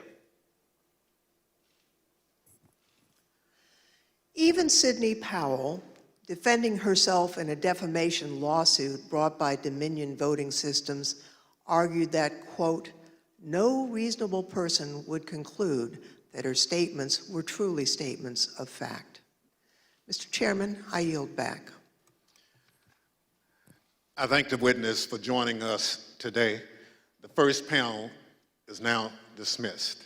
Even Sidney Powell, defending herself in a defamation lawsuit brought by Dominion Voting Systems, argued that, quote, no reasonable person would conclude that her statements were truly statements of fact. Mr. Chairman, I yield back. I thank the witness for joining us today. The first panel is now dismissed.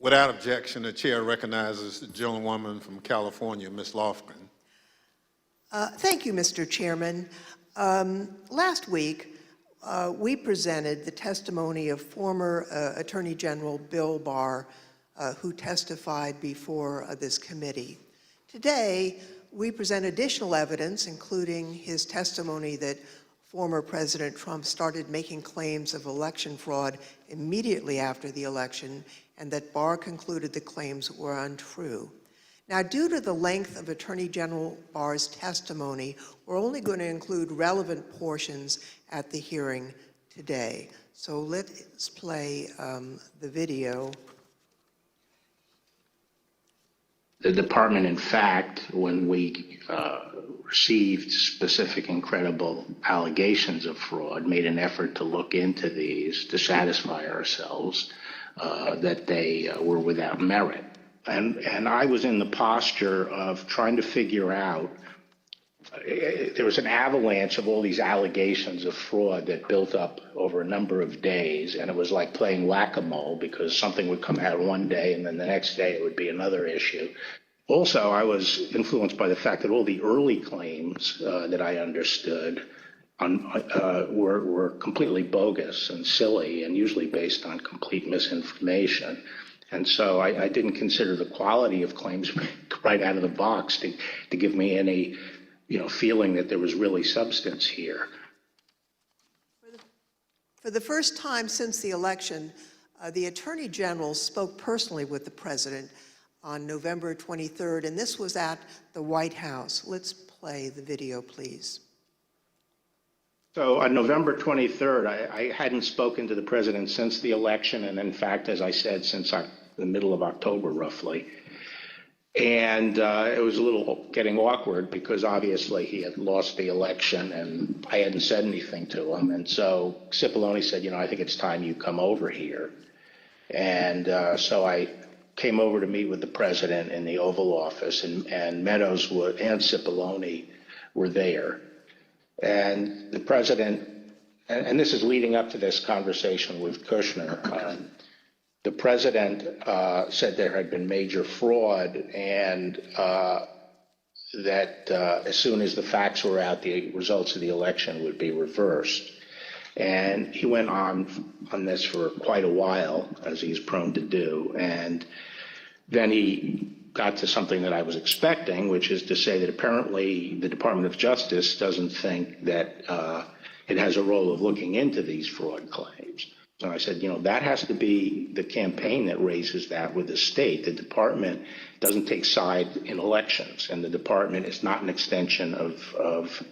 Without objection, the chair recognizes the gentlewoman from California, Ms. Lofgren. Thank you, Mr. Chairman. Last week, we presented the testimony of former Attorney General Bill Barr, who testified before this committee. Today, we present additional evidence, including his testimony that former President Trump started making claims of election fraud immediately after the election, and that Barr concluded the claims were untrue. Now, due to the length of Attorney General Barr's testimony, we're only going to include relevant portions at the hearing today. So let's play the video. The department, in fact, when we received specific and credible allegations of fraud, made an effort to look into these to satisfy ourselves that they were without merit. And I was in the posture of trying to figure out, there was an avalanche of all these allegations of fraud that built up over a number of days, and it was like playing whack-a-mole because something would come out one day and then the next day it would be another issue. Also, I was influenced by the fact that all the early claims that I understood were completely bogus and silly and usually based on complete misinformation. And so I didn't consider the quality of claims right out of the box to give me any, feeling that there was really substance here. For the first time since the election, the Attorney General spoke personally with the President on November 23rd, and this was at the White House. Let's play the video, please. So on November 23rd, I hadn't spoken to the president since the election, and in fact, as I said, since the middle of October, roughly. And it was a little getting awkward because obviously he had lost the election and I hadn't said anything to him. And so Cipollone said, I think it's time you come over here. And so I came over to meet with the president in the Oval Office, and Meadows and Cipollone were there. And the president, and this is leading up to this conversation with Kushner, the president said there had been major fraud and that as soon as the facts were out, the results of the election would be reversed. And he went on this for quite a while, as he's prone to do. And then he got to something that I was expecting, which is to say that apparently the Department of Justice doesn't think that it has a role of looking into these fraud claims. So I said, that has to be the campaign that raises that with the state. The department doesn't take side in elections, and the department is not an extension of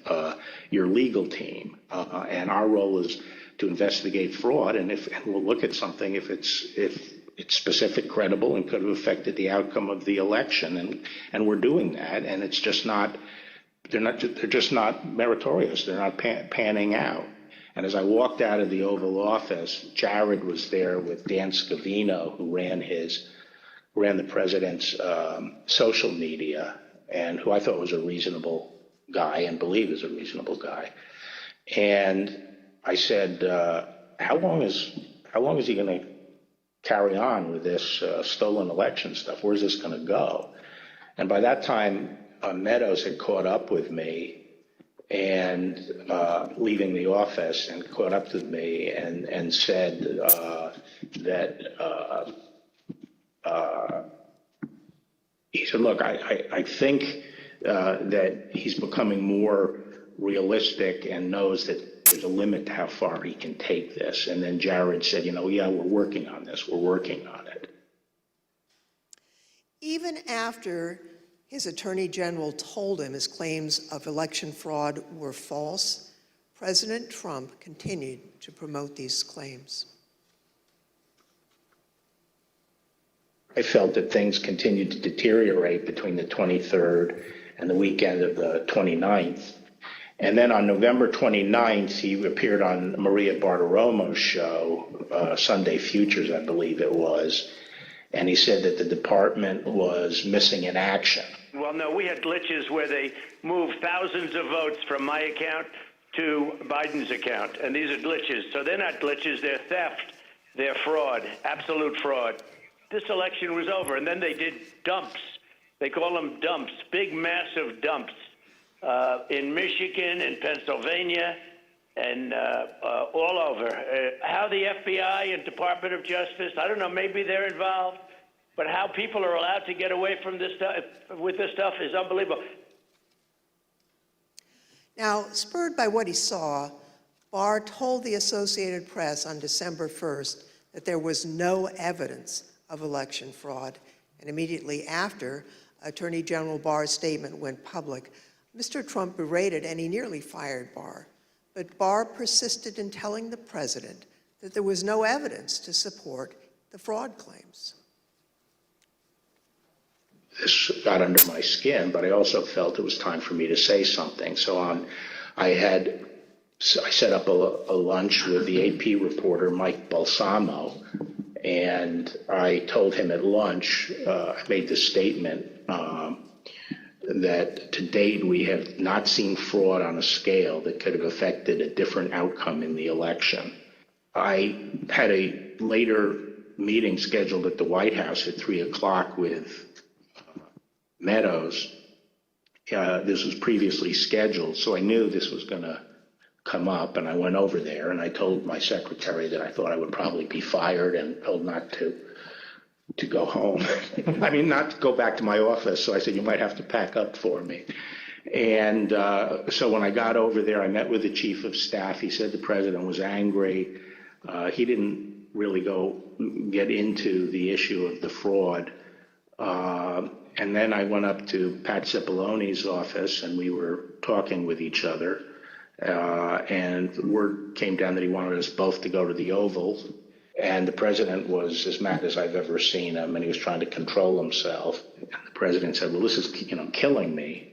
your legal team. And our role is to investigate fraud, and we'll look at something if it's specific, credible, and could have affected the outcome of the election, and we're doing that. And it's just not, they're just not meritorious. They're not panning out. And as I walked out of the Oval Office, Jared was there with Dan Scavino, who ran the president's social media, and who I thought was a reasonable guy and believe is a reasonable guy. And I said, how long is he going to carry on with this stolen election stuff? Where's this going to go? And by that time, Meadows had caught up with me, and leaving the office, and caught up with me and said that he said, look, I think that he's becoming more realistic and knows that there's a limit to how far he can take this. And then Jared said, yeah, we're working on this. We're working on it. Even after his attorney general told him his claims of election fraud were false, President Trump continued to promote these claims. I felt that things continued to deteriorate between the 23rd and the weekend of the 29th. And then on November 29th, he appeared on Maria Bartiromo's show, Sunday Futures, I believe it was, and he said that the department was missing in action. Well, no, we had glitches where they moved thousands of votes from my account to Biden's account, and these are glitches. So they're not glitches, they're theft, they're fraud, absolute fraud. This election was over, and then they did dumps. They call them dumps, big, massive dumps in Michigan and Pennsylvania and all over. How the FBI and Department of Justice, I don't know, maybe they're involved, but how people are allowed to get away from this stuff with this stuff is unbelievable. Now, spurred by what he saw, Barr told the Associated Press on December 1st that there was no evidence of election fraud. And immediately after Attorney General Barr's statement went public, Mr. Trump berated and he nearly fired Barr. But Barr persisted in telling the president that there was no evidence to support the fraud claims. This got under my skin, but I also felt it was time for me to say something. So I set up a lunch with the AP reporter, Mike Balsamo, and I told him at lunch, I made this statement that to date we have not seen fraud on a scale that could have affected a different outcome in the election. I had a later meeting scheduled at the White House at 3 o'clock with Meadows. This was previously scheduled, so I knew this was going to come up, and I went over there and I told my secretary that I thought I would probably be fired and told not to go home. I mean, not to go back to my office. So I said, you might have to pack up for me. And so when I got over there, I met with the chief of staff. He said the president was angry. He didn't really get into the issue of the fraud. And then I went up to Pat Cipollone's office and we were talking with each other. And word came down that he wanted us both to go to the Oval. And the president was as mad as I've ever seen him, and he was trying to control himself. And the president said, well, this is killing me.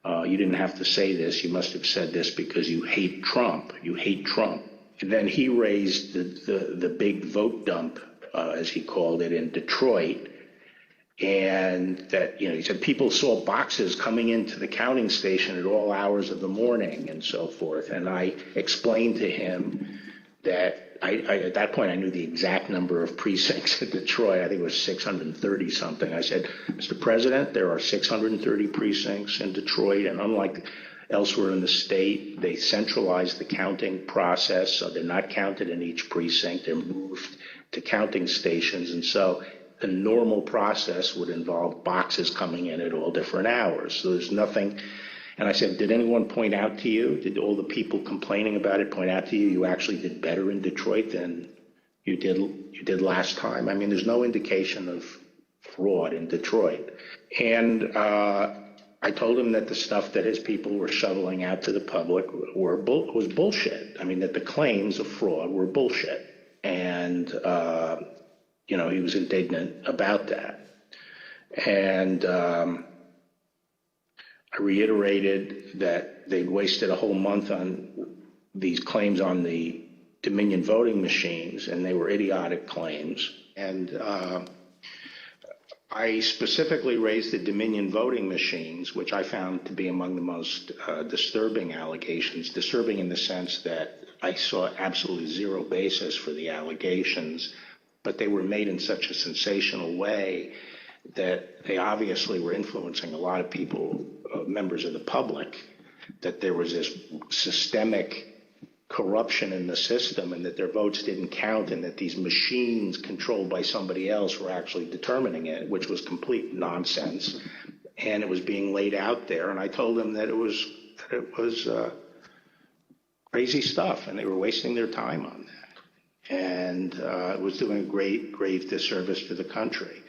You didn't have to say this. You must have said this because you hate Trump. You hate Trump. And then he raised the big vote dump, as he called it, in Detroit. And that, he said people saw boxes coming into the counting station at all hours of the morning and so forth. And I explained to him that at that point, I knew the exact number of precincts in Detroit. I think it was 630 something. I said, Mr. President, there are 630 precincts in Detroit, and unlike elsewhere in the state, they centralized the counting process, so they're not counted in each precinct. They're moved to counting stations, and so the normal process would involve boxes coming in at all different hours. So there's nothing. And I said, did anyone point out to you, did all the people complaining about it point out to you, you actually did better in Detroit than you did last time? I mean, there's no indication of fraud in Detroit. And I told him that the stuff that his people were shoveling out to the public was bullshit. I mean, that the claims of fraud were bullshit. And, he was indignant about that. And I reiterated that they'd wasted a whole month on these claims on the Dominion voting machines, and they were idiotic claims. And I specifically raised the Dominion voting machines, which I found to be among the most disturbing allegations, disturbing in the sense that I saw absolutely zero basis for the allegations, but they were made in such a sensational way that they obviously were influencing a lot of people, members of the public. that there was this systemic corruption in the system and that their votes didn't count and that these machines controlled by somebody else were actually determining it, which was complete nonsense. And it was being laid out there. And I told them that it was crazy stuff and they were wasting their time on that. And it was doing a grave disservice to the country.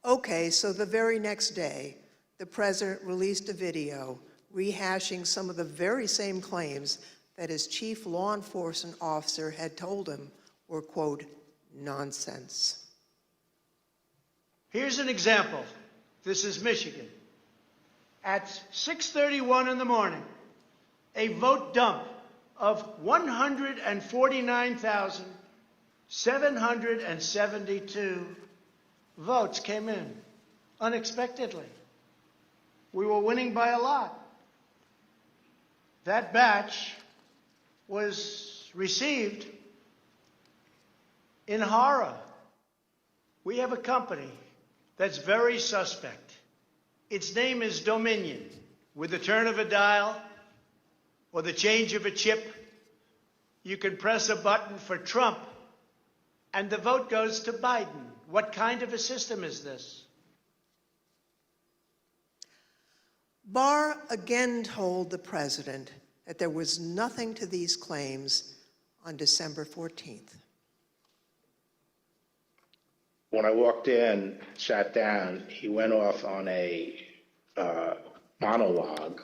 Okay, so the very next day, the president released a video rehashing some of the very same claims that his chief law enforcement officer had told him were, quote, nonsense. Here's an example. This is Michigan. At 6:31 in the morning, a vote dump of 149,772 votes came in unexpectedly. We were winning by a lot. That batch was received in horror. We have a company that's very suspect. Its name is Dominion. With the turn of a dial or the change of a chip, you can press a button for Trump and the vote goes to Biden. What kind of a system is this? Barr again told the president that there was nothing to these claims on December 14th. When I walked in, sat down, he went off on a monologue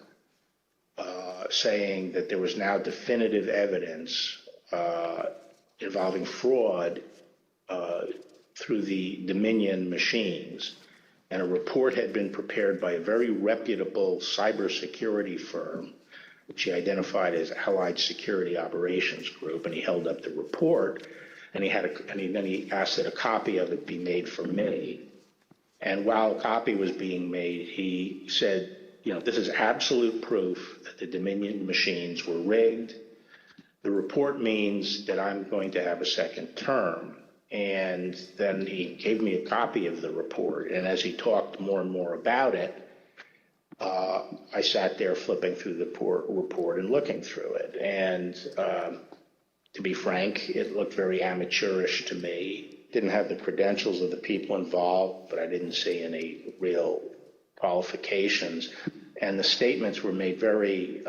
saying that there was now definitive evidence involving fraud through the Dominion machines. And a report had been prepared by a very reputable cybersecurity firm, which he identified as Allied Security Operations Group, and he held up the report, and then he asked that a copy of it be made for me. And while a copy was being made, he said, this is absolute proof that the Dominion machines were rigged. The report means that I'm going to have a second term. And then he gave me a copy of the report. And as he talked more and more about it, I sat there flipping through the report and looking through it. And to be frank, it looked very amateurish to me. Didn't have the credentials of the people involved, but I didn't see any real qualifications. And the statements were made very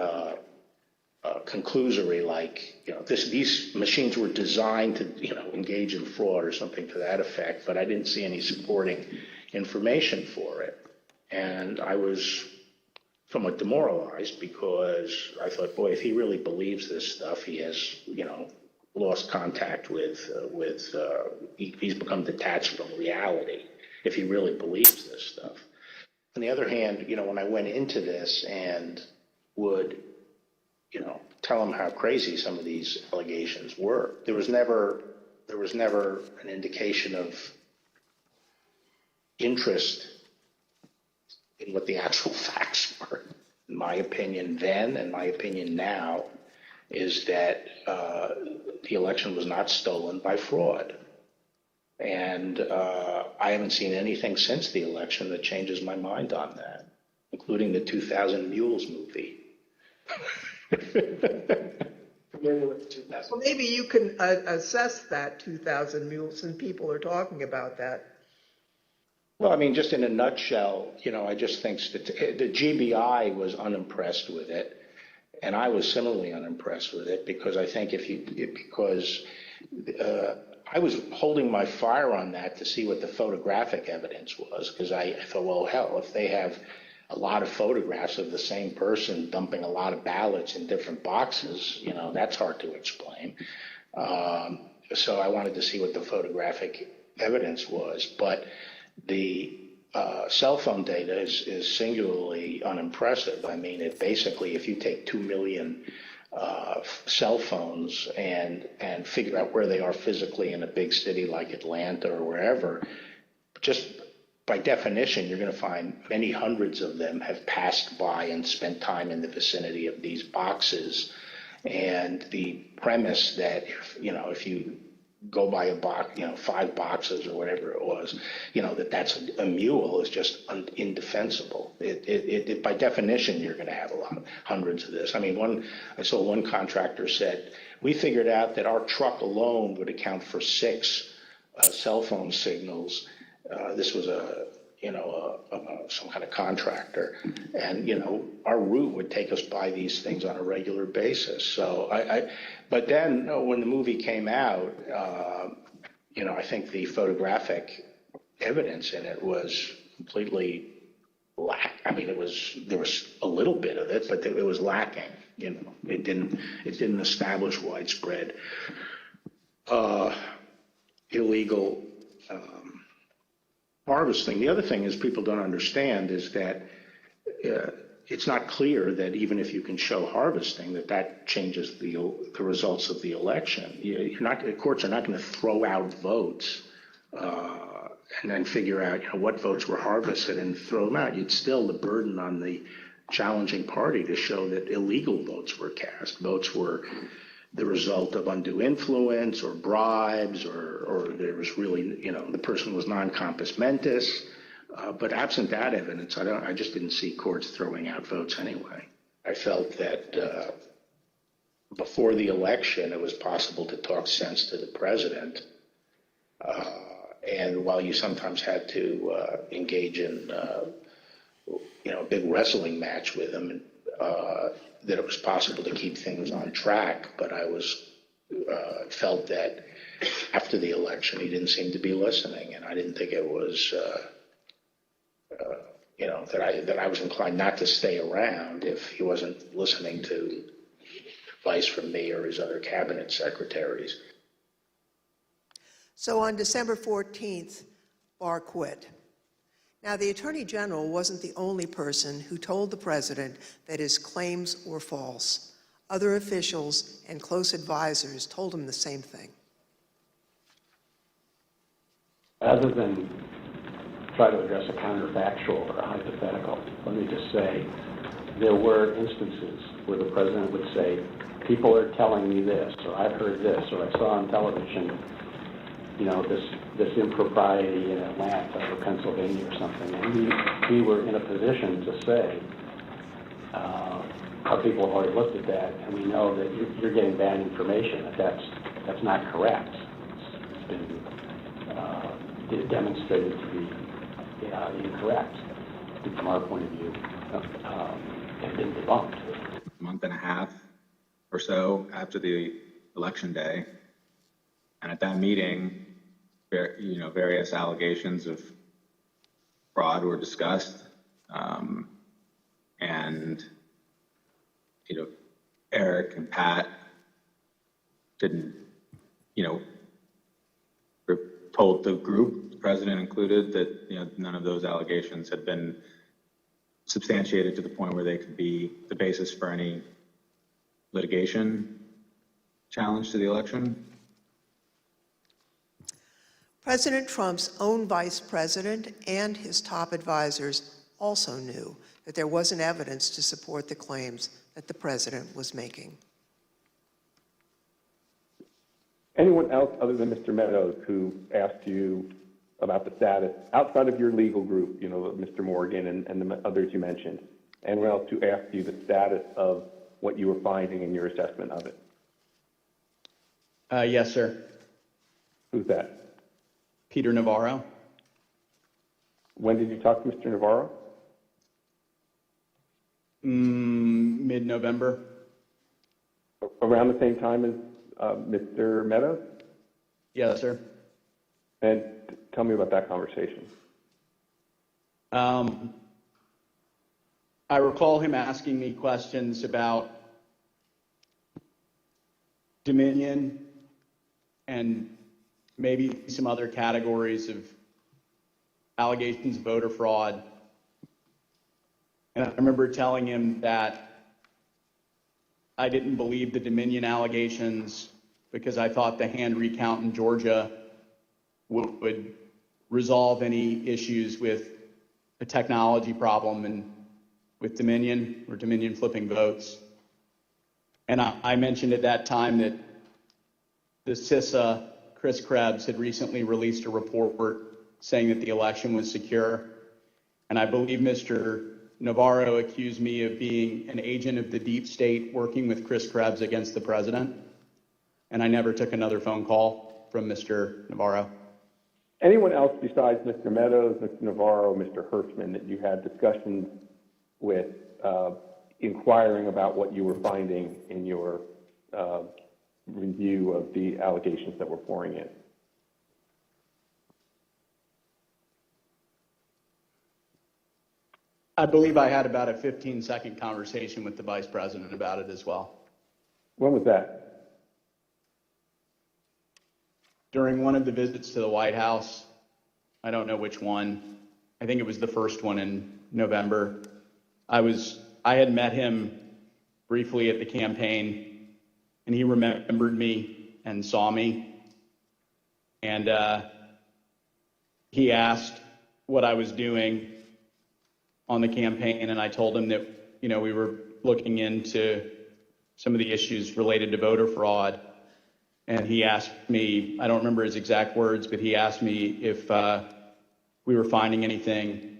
conclusory, like, these machines were designed to, engage in fraud or something to that effect, but I didn't see any supporting information for it. And I was somewhat demoralized because I thought, boy, if he really believes this stuff, he has, lost contact with he's become detached from reality if he really believes this stuff. On the other hand, when I went into this and would tell him how crazy some of these allegations were, there was never an indication of interest in what the actual facts were. In my opinion then, and my opinion now, is that the election was not stolen by fraud. And I haven't seen anything since the election that changes my mind on that, including the 2000 Mules movie. Well, maybe you can assess that 2,000 mules, and people are talking about that. Well, I mean, just in a nutshell, I just think the GBI was unimpressed with it, and I was similarly unimpressed with it because I think I was holding my fire on that to see what the photographic evidence was, because I thought, well, hell, if they have a lot of photographs of the same person dumping a lot of ballots in different boxes, that's hard to explain. So I wanted to see what the photographic evidence was. But the cell phone data is singularly unimpressive. I mean, basically, if you take 2 million cell phones and figure out where they are physically in a big city like Atlanta or wherever, just by definition, you're going to find many hundreds of them have passed by and spent time in the vicinity of these boxes. And the premise that if you go by a box, 5 boxes or whatever it was, that's a mule is just indefensible. It by definition, you're going to have hundreds of this. I mean, I saw one contractor said, we figured out that our truck alone would account for 6 cell phone signals. This was some kind of contractor, and our route would take us by these things on a regular basis. So but then when the movie came out, I think the photographic evidence in it was completely I mean, there was a little bit of it, but it was lacking. It didn't establish widespread illegal harvesting. The other thing is people don't understand is that it's not clear that even if you can show harvesting, that changes the results of the election. The courts are not going to throw out votes and then figure out what votes were harvested and throw them out. It's still the burden on the challenging party to show that illegal votes were cast. Votes were the result of undue influence or bribes, or there was really, the person was non compos mentis. But absent that evidence, I just didn't see courts throwing out votes anyway. I felt that before the election, it was possible to talk sense to the president. And while you sometimes had to engage in, a big wrestling match with him, that it was possible to keep things on track. But I felt that after the election, he didn't seem to be listening, and I didn't think it was, that I was inclined not to stay around if he wasn't listening to advice from me or his other cabinet secretaries. So on December 14th, Barr quit. Now, the Attorney General wasn't the only person who told the president that his claims were false. Other officials and close advisors told him the same thing. Rather than try to address a counterfactual or a hypothetical, let me just say there were instances where the president would say, people are telling me this, or I've heard this, or I saw on television, this impropriety in Atlanta or Pennsylvania or something. And we were in a position to say, our people have already looked at that, and we know that you're getting bad information, that's not correct. It's been demonstrated to be incorrect from our point of view, and been debunked. A month and a half or so after the election day, and at that meeting, various allegations of fraud were discussed, and Eric and Pat didn't, told the group, the president included, that none of those allegations had been substantiated to the point where they could be the basis for any litigation challenge to the election. President Trump's own vice president and his top advisors also knew that there wasn't evidence to support the claims that the president was making. Anyone else other than Mr. Meadows who asked you about the status outside of your legal group, Mr. Morgan and the others you mentioned, anyone else who asked you the status of what you were finding in your assessment of it? Yes, sir. Who's that? Peter Navarro. When did you talk to Mr. Navarro? Mid-November. Around the same time as Mr. Meadows? Yes, sir. And tell me about that conversation. I recall him asking me questions about Dominion and maybe some other categories of allegations of voter fraud. And I remember telling him that I didn't believe the Dominion allegations because I thought the hand recount in Georgia would resolve any issues with a technology problem and with Dominion or Dominion flipping votes. And I mentioned at that time that the CISA Chris Krebs had recently released a report saying that the election was secure. And I believe Mr. Navarro accused me of being an agent of the deep state working with Chris Krebs against the president. And I never took another phone call from Mr. Navarro. Anyone else besides Mr. Meadows, Mr. Navarro, Mr. Hirschman that you had discussions with inquiring about what you were finding in your review of the allegations that were pouring in? I believe I had about a 15-second conversation with the vice president about it as well. When was that? During one of the visits to the White House. I don't know which one. I think it was the first one in November. I had met him briefly at the campaign, and he remembered me and saw me. And he asked what I was doing on the campaign, and I told him that, we were looking into some of the issues related to voter fraud. And he asked me, I don't remember his exact words, but he asked me if we were finding anything.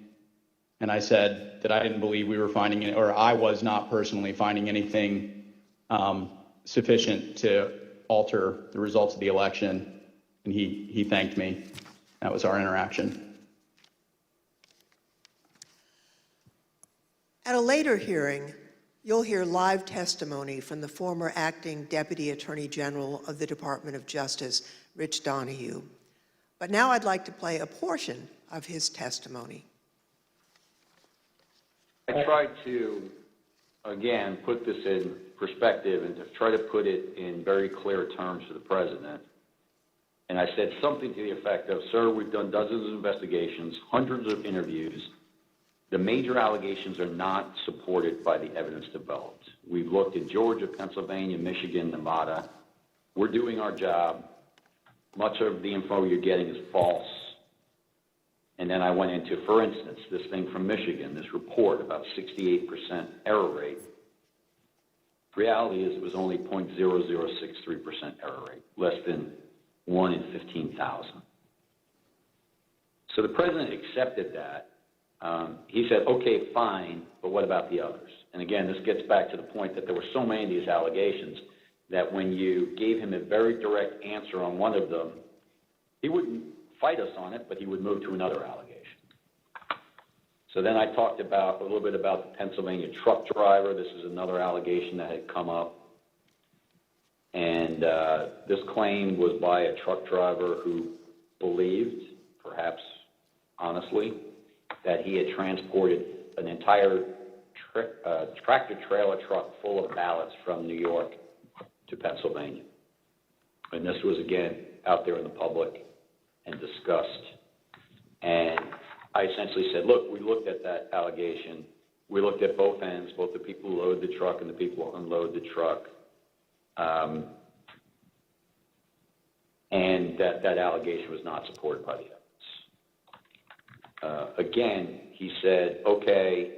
And I said that I didn't believe we were finding it, or I was not personally finding anything sufficient to alter the results of the election. And he thanked me. That was our interaction. At a later hearing, you'll hear live testimony from the former acting Deputy Attorney General of the Department of Justice, Rich Donahue. But now I'd like to play a portion of his testimony. I tried to, again, put this in perspective and to try to put it in very clear terms to the president. And I said something to the effect of, sir, we've done dozens of investigations, hundreds of interviews. The major allegations are not supported by the evidence developed. We've looked at Georgia, Pennsylvania, Michigan, Nevada. We're doing our job. Much of the info you're getting is false. And then I went into, for instance, this thing from Michigan, this report about 68% error rate. Reality is it was only 0.0063% error rate, less than 1 in 15,000. So the president accepted that. He said, okay, fine, but what about the others? And again, this gets back to the point that there were so many of these allegations that when you gave him a very direct answer on one of them, he wouldn't fight us on it, but he would move to another allegation. So then I talked about a little bit about the Pennsylvania truck driver. This is another allegation that had come up. And this claim was by a truck driver who believed, perhaps honestly, that he had transported an entire tractor-trailer truck full of ballots from New York to Pennsylvania. And this was, again, out there in the public and discussed. And I essentially said, look, we looked at that allegation. We looked at both ends, both the people who load the truck and the people who unload the truck. And that allegation was not supported by the evidence. Again, he said, okay.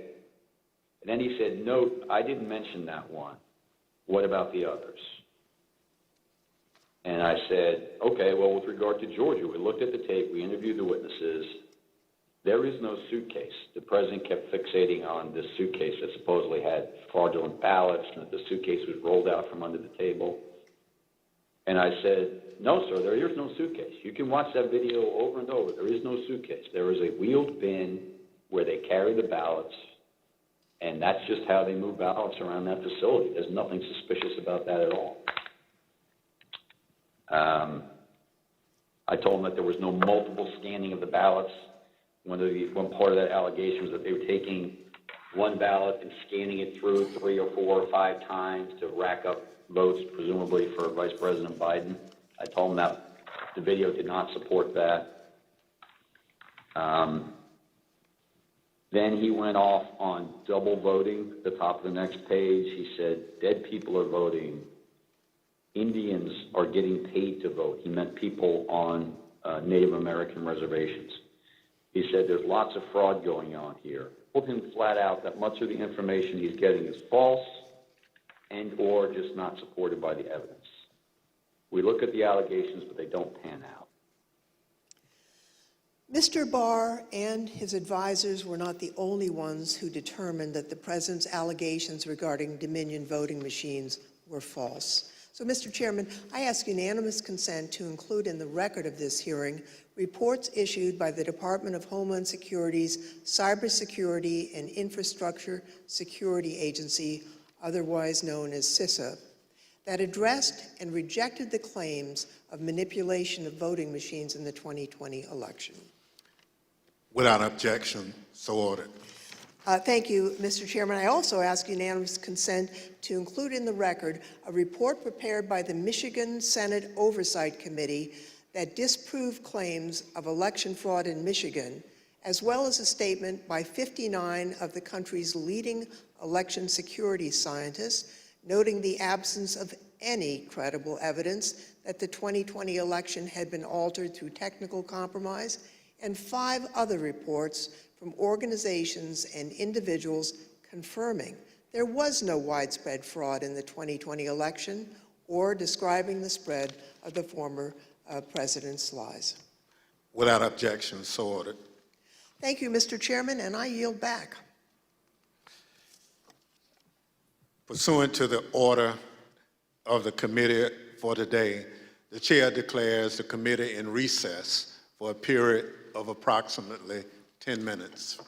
And then he said, no, I didn't mention that one. What about the others? And I said, okay, well, with regard to Georgia, we looked at the tape, we interviewed the witnesses. There is no suitcase. The president kept fixating on this suitcase that supposedly had fraudulent ballots, and that the suitcase was rolled out from under the table. And I said, no, sir, there is no suitcase. You can watch that video over and over. There is no suitcase. There is a wheeled bin where they carry the ballots, and that's just how they move ballots around that facility. There's nothing suspicious about that at all. I told them that there was no multiple scanning of the ballots. One part of that allegation was that they were taking one ballot and scanning it through 3 or 4 or 5 times to rack up votes, presumably for Vice President Biden. I told them that the video did not support that. Then he went off on double voting. At the top of the next page, he said, dead people are voting. Indians are getting paid to vote. He meant people on Native American reservations. He said there's lots of fraud going on here. Told him flat out that much of the information he's getting is false and or just not supported by the evidence. We look at the allegations, but they don't pan out. Mr. Barr and his advisors were not the only ones who determined that the president's allegations regarding Dominion voting machines were false. So, Mr. Chairman, I ask unanimous consent to include in the record of this hearing reports issued by the Department of Homeland Security's Cybersecurity and Infrastructure Security Agency, otherwise known as CISA, that addressed and rejected the claims of manipulation of voting machines in the 2020 election. Without objection, so ordered. Thank you, Mr. Chairman. I also ask unanimous consent to include in the record a report prepared by the Michigan Senate Oversight Committee that disproved claims of election fraud in Michigan, as well as a statement by 59 of the country's leading election security scientists, noting the absence of any credible evidence that the 2020 election had been altered through technical compromise, and 5 other reports from organizations and individuals confirming there was no widespread fraud in the 2020 election or describing the spread of the former president's lies. Without objection, so ordered. Thank you, Mr. Chairman, and I yield back. Pursuant to the order of the committee for today, the chair declares the committee in recess for a period of approximately 10 minutes.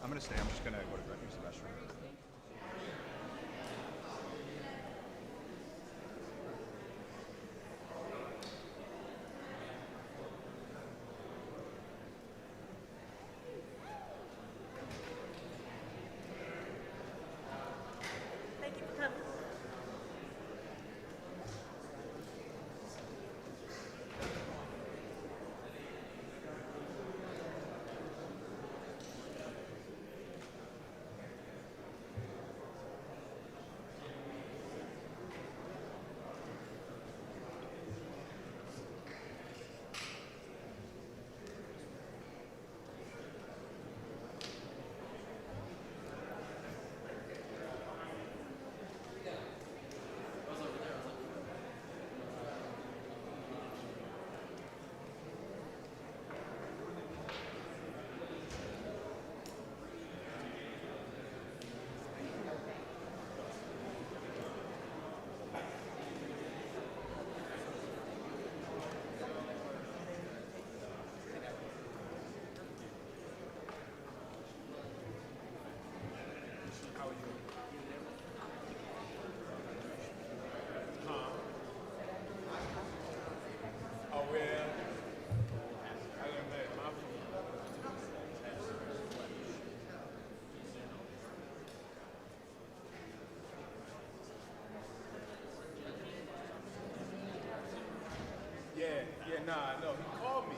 I'm going to stay. I'm just going to go to use the restroom. Thank you for coming. No, he called me.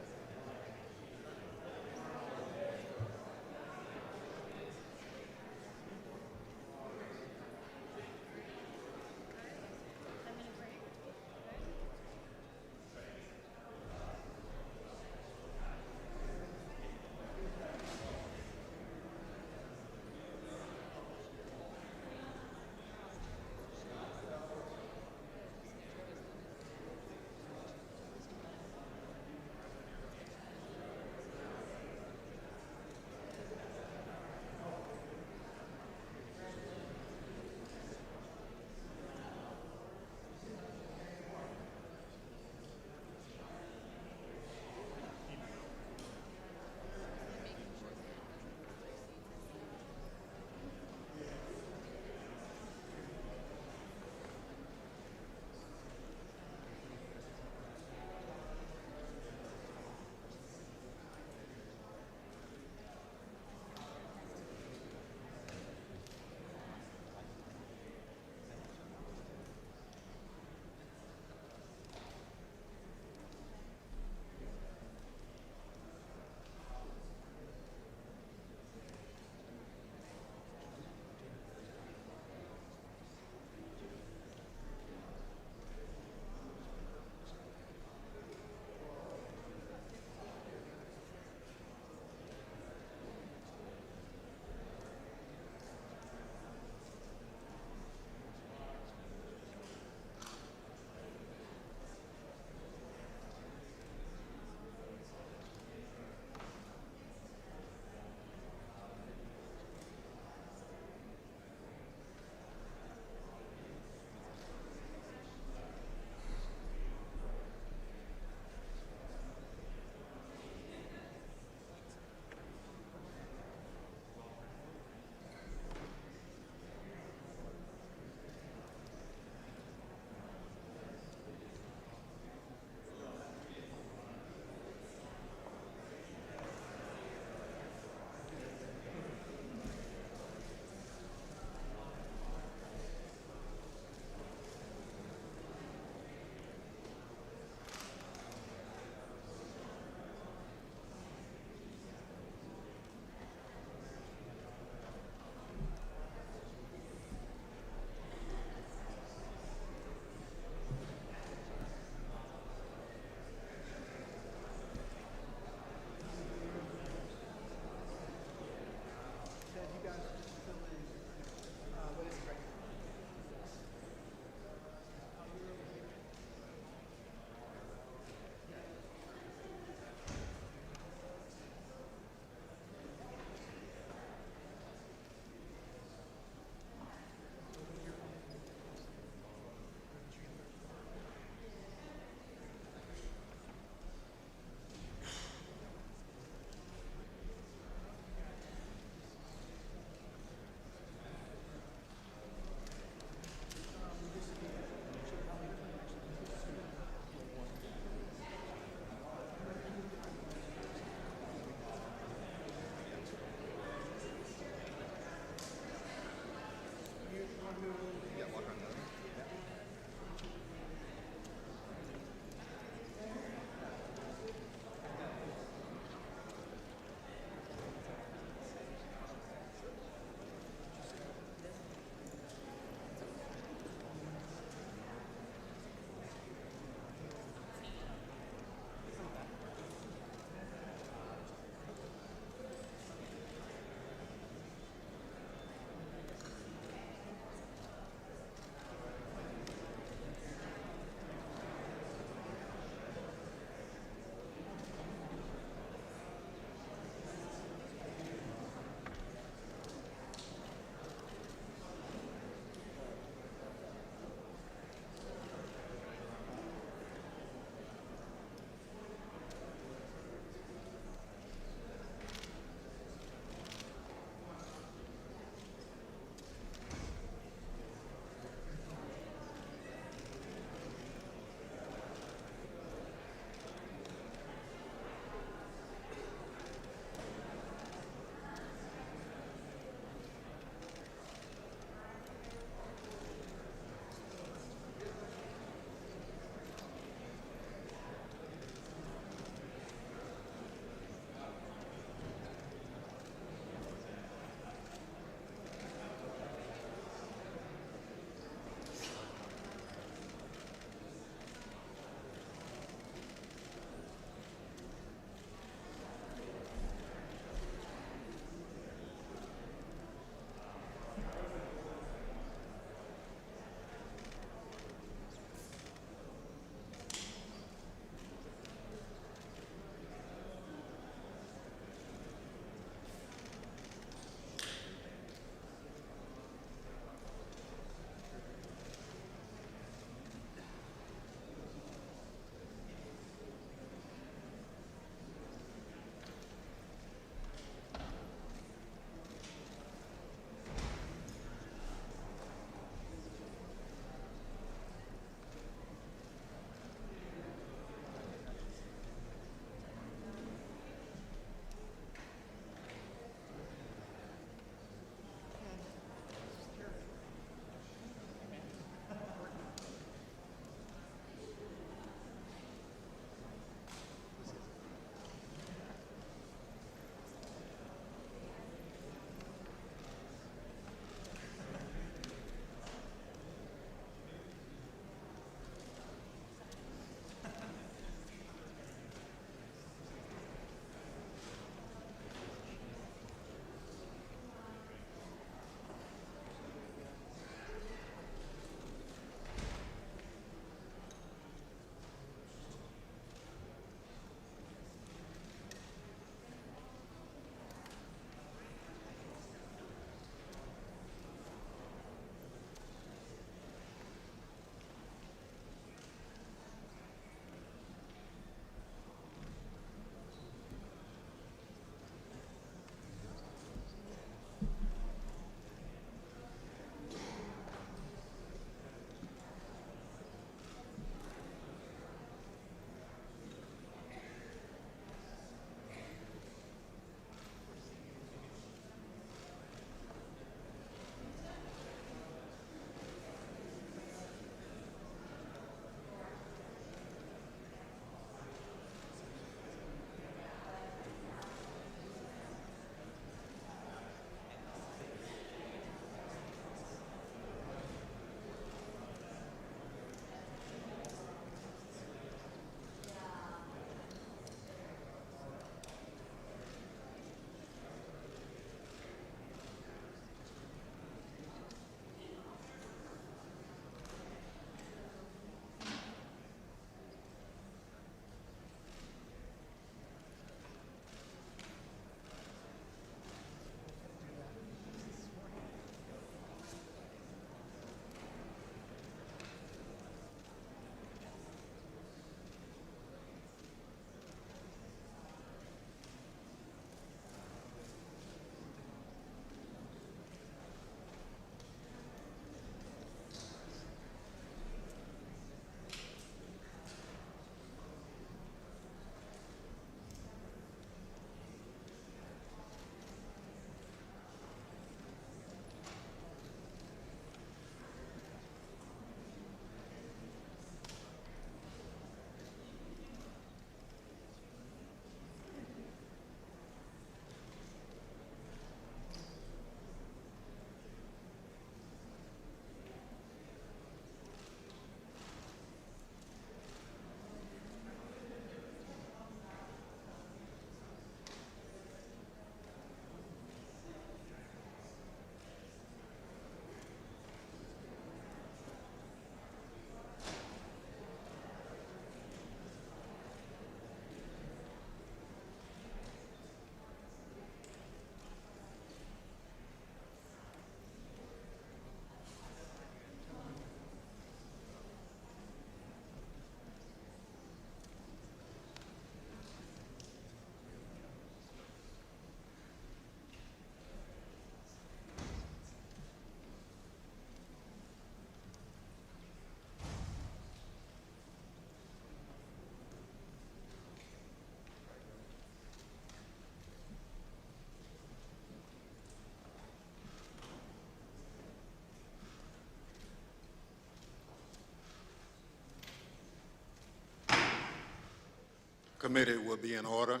committee will be in order.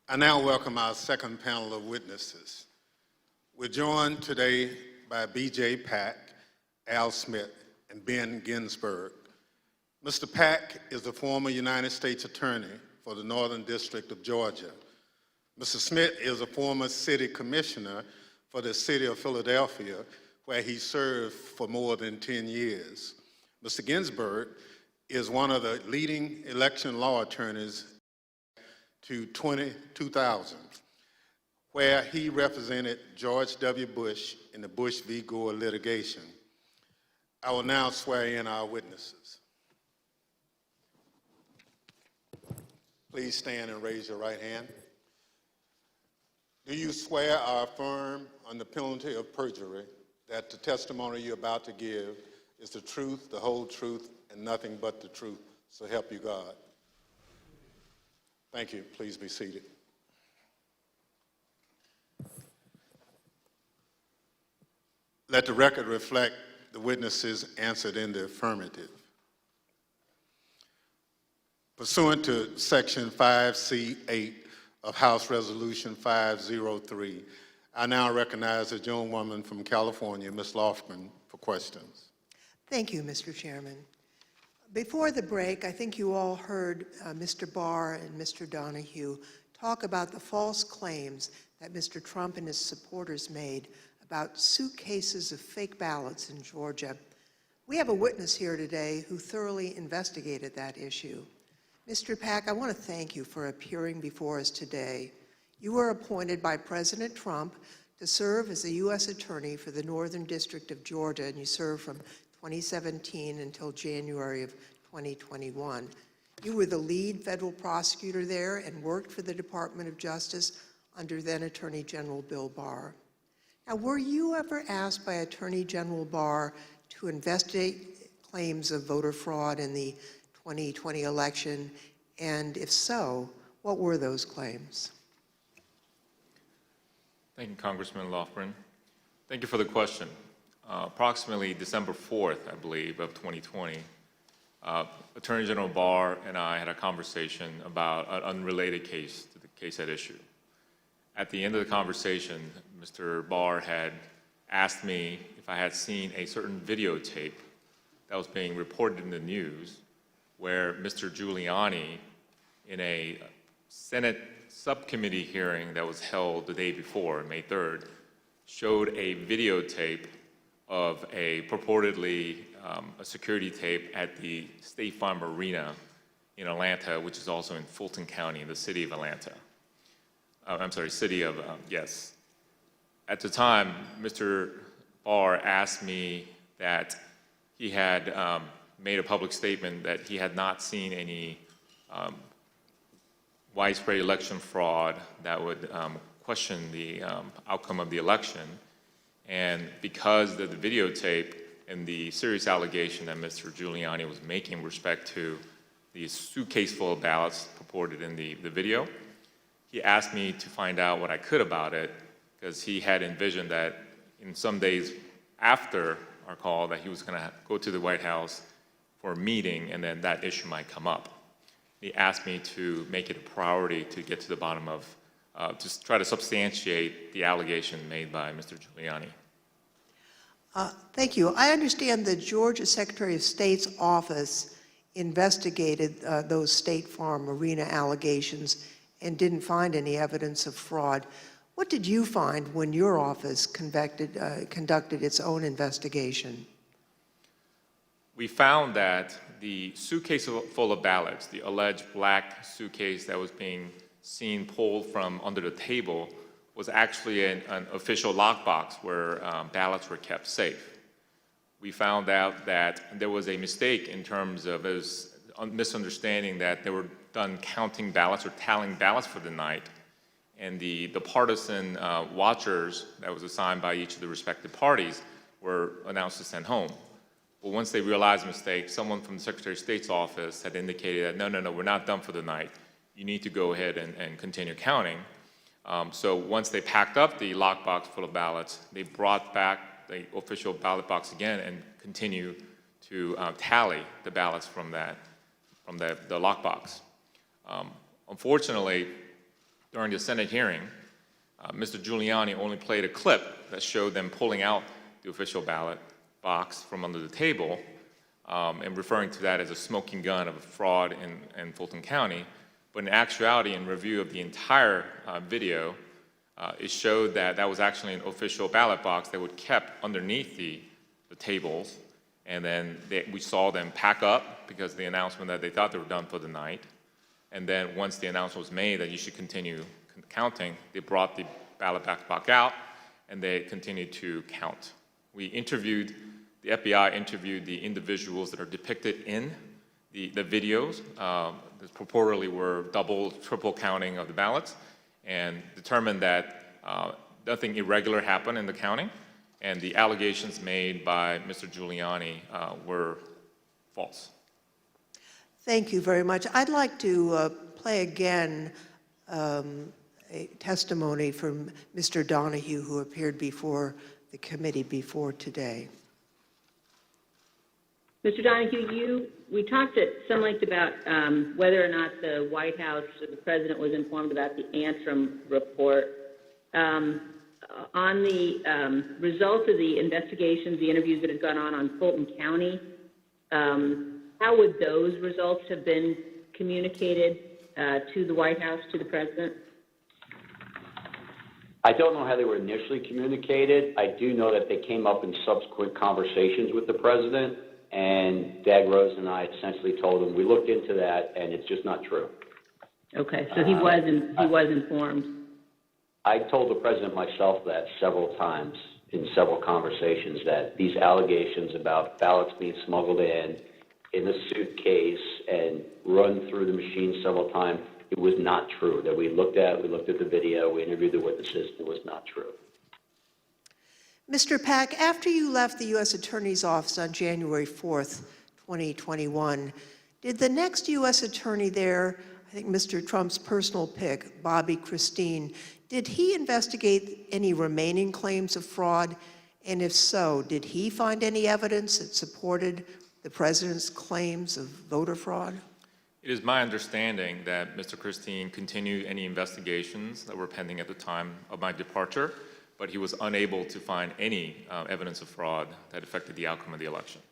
I now welcome our second panel of witnesses. We're joined today by B.J. Pack, Al Smith, and Ben Ginsberg. Mr. Pack is a former United States Attorney for the Northern District of Georgia. Mr. Smith is a former city commissioner for the city of Philadelphia, where he served for more than 10 years. Mr. Ginsberg is one of the leading election law attorneys to 2000, where he represented George W. Bush in the Bush v. Gore litigation. I will now swear in our witnesses. Please stand and raise your right hand. Do you swear or affirm on the penalty of perjury that the testimony you're about to give is the truth, the whole truth, and nothing but the truth? So help you God. Thank you. Please be seated. Let the record reflect the witnesses answered in the affirmative. Pursuant to Section 5C8 of House Resolution 503, I now recognize the gentlewoman from California, Ms. Lofgren, for questions. Thank you, Mr. Chairman. Before the break, I think you all heard Mr. Barr and Mr. Donahue talk about the false claims that Mr. Trump and his supporters made about suitcases of fake ballots in Georgia. We have a witness here today who thoroughly investigated that issue. Mr. Pack, I want to thank you for appearing before us today. You were appointed by President Trump to serve as a U.S. Attorney for the Northern District of Georgia, and you served from 2017 until January of 2021. You were the lead federal prosecutor there and worked for the Department of Justice under then Attorney General Bill Barr. Now, were you ever asked by Attorney General Barr to investigate claims of voter fraud in the 2020 election? And if so, what were those claims? Thank you, Congressman Lofgren. Thank you for the question. Approximately December 4th, I believe, of 2020, Attorney General Barr and I had a conversation about an unrelated case to the case at issue. At the end of the conversation, Mr. Barr had asked me if I had seen a certain videotape that was being reported in the news where Mr. Giuliani, in a Senate subcommittee hearing that was held the day before, May 3rd, showed a videotape of a purportedly a security tape at the State Farm Arena in Atlanta, which is also in Fulton County, in the city of Atlanta. Yes. At the time, Mr. Barr asked me that he had made a public statement that he had not seen any widespread election fraud that would question the outcome of the election. And because of the videotape and the serious allegation that Mr. Giuliani was making with respect to the suitcase full of ballots purported in the video, he asked me to find out what I could about it, because he had envisioned that in some days after our call that he was going to go to the White House for a meeting, and then that issue might come up. He asked me to make it a priority to get to the bottom of, just try to substantiate the allegation made by Mr. Giuliani. Thank you. I understand the Georgia Secretary of State's office investigated those State Farm Arena allegations and didn't find any evidence of fraud. What did you find when your office conducted its own investigation? We found that the suitcase full of ballots, the alleged black suitcase that was being seen pulled from under the table, was actually an official lockbox where ballots were kept safe. We found out that there was a mistake in terms of a misunderstanding that they were done counting ballots or tallying ballots for the night, and the partisan watchers that was assigned by each of the respective parties were announced to send home. But once they realized the mistake, someone from the Secretary of State's office had indicated that, no, we're not done for the night. You need to go ahead and continue counting. So once they packed up the lockbox full of ballots, they brought back the official ballot box again and continued to tally the ballots from the lockbox. Unfortunately, during the Senate hearing, Mr. Giuliani only played a clip that showed them pulling out the official ballot box from under the table and referring to that as a smoking gun of a fraud in Fulton County. But in actuality, in review of the entire video, it showed that that was actually an official ballot box that was kept underneath the tables. And then we saw them pack up because of the announcement that they thought they were done for the night. And then once the announcement was made that you should continue counting, they brought the ballot box out and they continued to count. The FBI interviewed the individuals that are depicted in the videos that purportedly were double, triple counting of the ballots, and determined that nothing irregular happened in the counting, and the allegations made by Mr. Giuliani were false. Thank you very much. I'd like to play again a testimony from Mr. Donahue, who appeared before the committee before today. Mr. Donahue, we talked at some length about whether or not the White House or the President was informed about the Antrim report. On the results of the investigations, the interviews that had gone on Fulton County, how would those results have been communicated to the White House, to the President? I don't know how they were initially communicated. I do know that they came up in subsequent conversations with the President, and Dag Rose and I essentially told him, we looked into that, and it's just not true. Okay, so he was informed. I told the President myself that several times in several conversations, that these allegations about ballots being smuggled in a suitcase and run through the machine several times, it was not true. That we looked at the video, we interviewed the witnesses, it was not true. Mr. Pack, after you left the U.S. Attorney's Office on January 4th, 2021, did the next U.S. Attorney there, I think Mr. Trump's personal pick, Bobby Christine, did he investigate any remaining claims of fraud? And if so, did he find any evidence that supported the President's claims of voter fraud? It is my understanding that Mr. Christine continued any investigations that were pending at the time of my departure, but he was unable to find any evidence of fraud that affected the outcome of the election.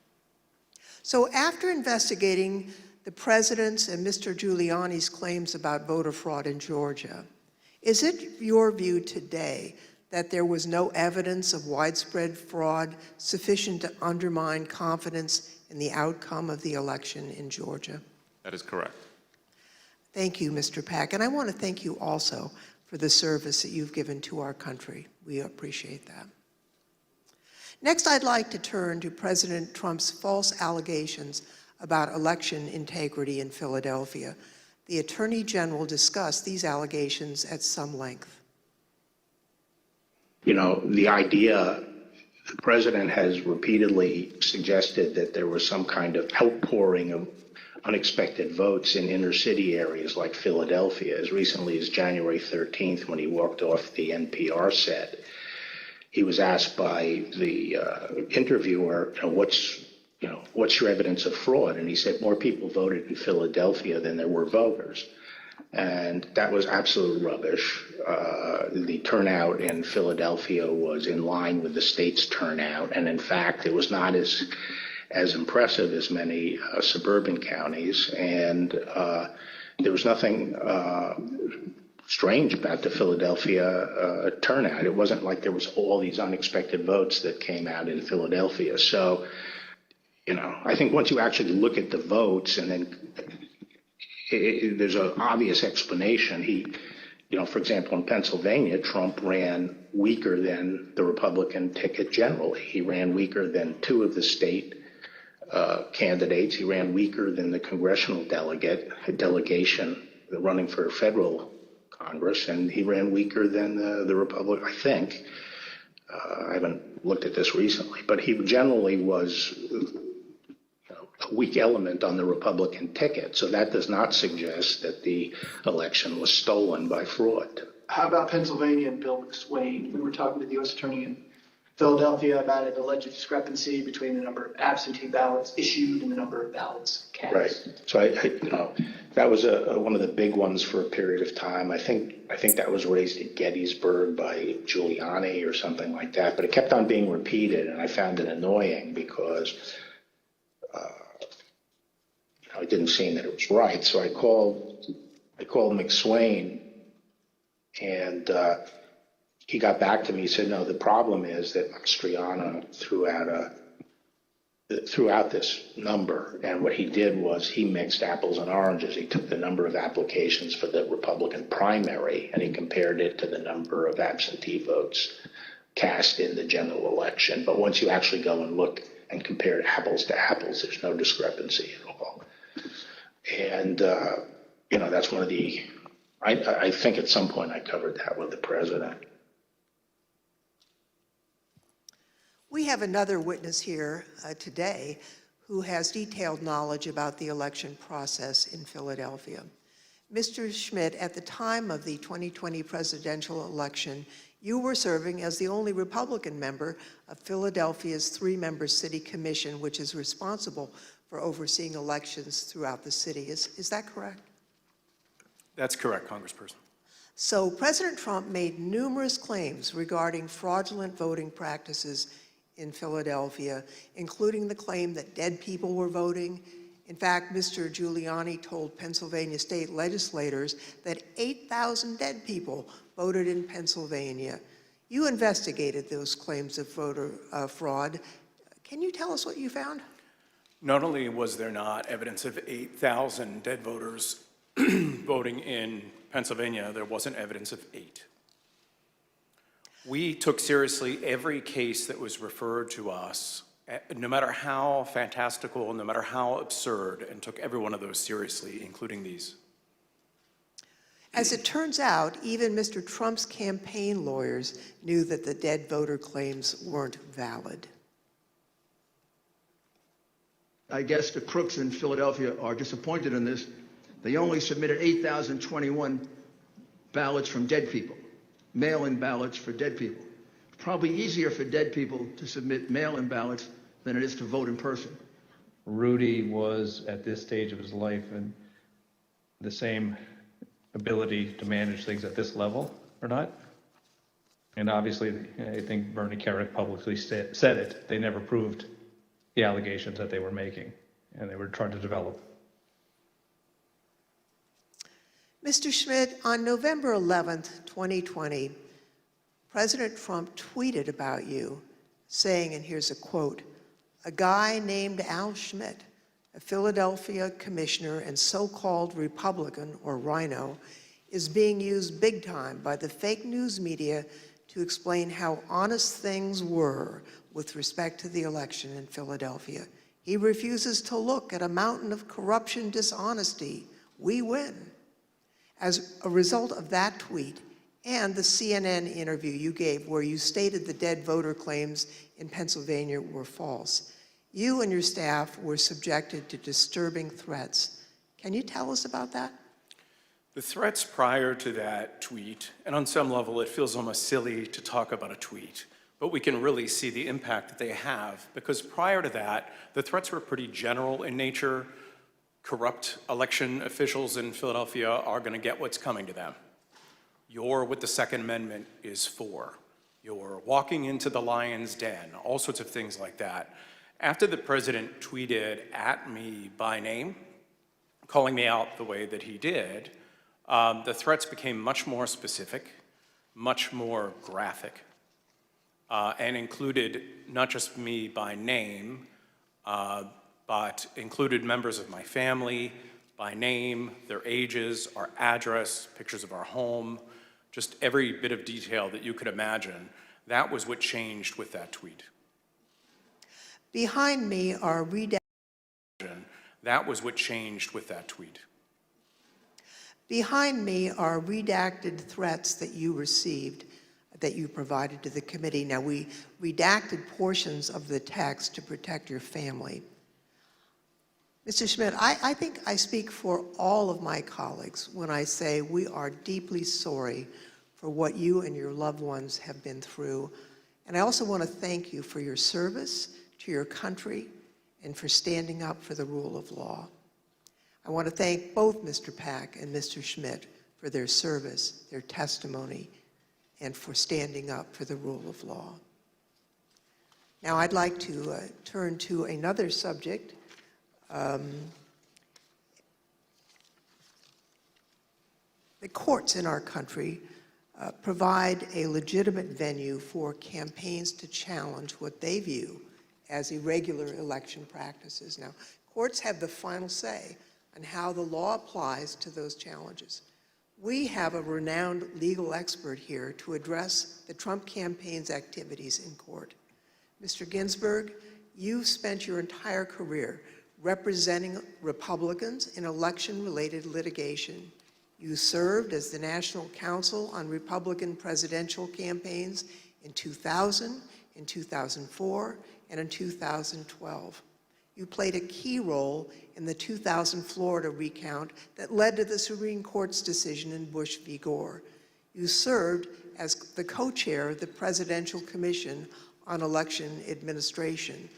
So after investigating the President's and Mr. Giuliani's claims about voter fraud in Georgia, is it your view today that there was no evidence of widespread fraud sufficient to undermine confidence in the outcome of the election in Georgia? That is correct. Thank you, Mr. Pack. And I want to thank you also for the service that you've given to our country. We appreciate that. Next, I'd like to turn to President Trump's false allegations about election integrity in Philadelphia. The Attorney General discussed these allegations at some length. You know, the idea, the president has repeatedly suggested that there was some kind of outpouring of unexpected votes in inner city areas like Philadelphia. As recently as January 13th, when he walked off the NPR set, he was asked by the interviewer, what's your evidence of fraud? And he said more people voted in Philadelphia than there were voters. And that was absolute rubbish. The turnout in Philadelphia was in line with the state's turnout. And in fact, it was not as impressive as many suburban counties. And there was nothing strange about the Philadelphia turnout. It wasn't like there was all these unexpected votes that came out in Philadelphia. So, I think once you actually look at the votes, and then there's an obvious explanation. For example, in Pennsylvania, Trump ran weaker than the Republican ticket generally. He ran weaker than two of the state candidates. He ran weaker than the congressional delegation running for federal Congress, and he ran weaker than the Republican, I think. I haven't looked at this recently, but he generally was a weak element on the Republican ticket. So that does not suggest that the election was stolen by fraud. How about Pennsylvania and Bill McSwain? We were talking to the U.S. Attorney in Philadelphia about an alleged discrepancy between the number of absentee ballots issued and the number of ballots cast. Right. So that was one of the big ones for a period of time. I think that was raised at Gettysburg by Giuliani or something like that. But it kept on being repeated, and I found it annoying because it didn't seem that it was right. So I called McSwain, and he got back to me. He said, no, the problem is that Mastriano threw out this number, and what he did was he mixed apples and oranges. He took the number of applications for the Republican primary and he compared it to the number of absentee votes cast in the general election. But once you actually go and look and compare apples to apples, there's no discrepancy at all. And that's one of the I think at some point I covered that with the president. We have another witness here today who has detailed knowledge about the election process in Philadelphia. Mr. Schmidt, at the time of the 2020 presidential election, you were serving as the only Republican member of Philadelphia's three-member city commission, which is responsible for overseeing elections throughout the city. Is that correct? That's correct, Congressperson. So President Trump made numerous claims regarding fraudulent voting practices in Philadelphia, including the claim that dead people were voting. In fact, Mr. Giuliani told Pennsylvania state legislators that 8,000 dead people voted in Pennsylvania. You investigated those claims of voter fraud. Can you tell us what you found? Not only was there not evidence of 8,000 dead voters voting in Pennsylvania, there wasn't evidence of 8. We took seriously every case that was referred to us, no matter how fantastical, no matter how absurd, and took every one of those seriously, including these. As it turns out, even Mr. Trump's campaign lawyers knew that the dead voter claims weren't valid. I guess the crooks in Philadelphia are disappointed in this. They only submitted 8,021 ballots from dead people, mail-in ballots for dead people. It's probably easier for dead people to submit mail-in ballots than it is to vote in person. Rudy was, at this stage of his life, in the same ability to manage things at this level or not. And obviously, I think Bernie Kerik publicly said it. They never proved the allegations that they were making, and they were trying to develop. Mr. Schmidt, on November 11th, 2020, President Trump tweeted about you, saying, and here's a quote, "A guy named Al Schmidt, a Philadelphia commissioner and so-called Republican, or rhino, is being used big time by the fake news media to explain how honest things were with respect to the election in Philadelphia. He refuses to look at a mountain of corruption, dishonesty. We win." As a result of that tweet and the CNN interview you gave where you stated the dead voter claims in Pennsylvania were false, you and your staff were subjected to disturbing threats. Can you tell us about that? The threats prior to that tweet, and on some level it feels almost silly to talk about a tweet, but we can really see the impact that they have, because prior to that, the threats were pretty general in nature. Corrupt election officials in Philadelphia are going to get what's coming to them. You're what the Second Amendment is for. You're walking into the lion's den, all sorts of things like that. After the president tweeted at me by name, calling me out the way that he did, the threats became much more specific, much more graphic, and included not just me by name, but included members of my family by name, their ages, our address, pictures of our home, just every bit of detail that you could imagine. That was what changed with that tweet. Behind me are That was what changed with that tweet. Behind me are redacted threats that you received, that you provided to the committee. Now, we redacted portions of the text to protect your family. Mr. Schmidt, I think I speak for all of my colleagues when I say we are deeply sorry for what you and your loved ones have been through. And I also want to thank you for your service to your country and for standing up for the rule of law. I want to thank both Mr. Pack and Mr. Schmidt for their service, their testimony, and for standing up for the rule of law. Now I'd like to turn to another subject. The courts in our country provide a legitimate venue for campaigns to challenge what they view as irregular election practices. Now, courts have the final say on how the law applies to those challenges. We have a renowned legal expert here to address the Trump campaign's activities in court. Mr. Ginsburg, you've spent your entire career representing Republicans in election-related litigation. You served as the National Counsel on Republican presidential campaigns in 2000, in 2004, and in 2012. You played a key role in the 2000 Florida recount that led to the Supreme Court's decision in Bush v. Gore. You served as the co-chair of the Presidential Commission on Election Administration.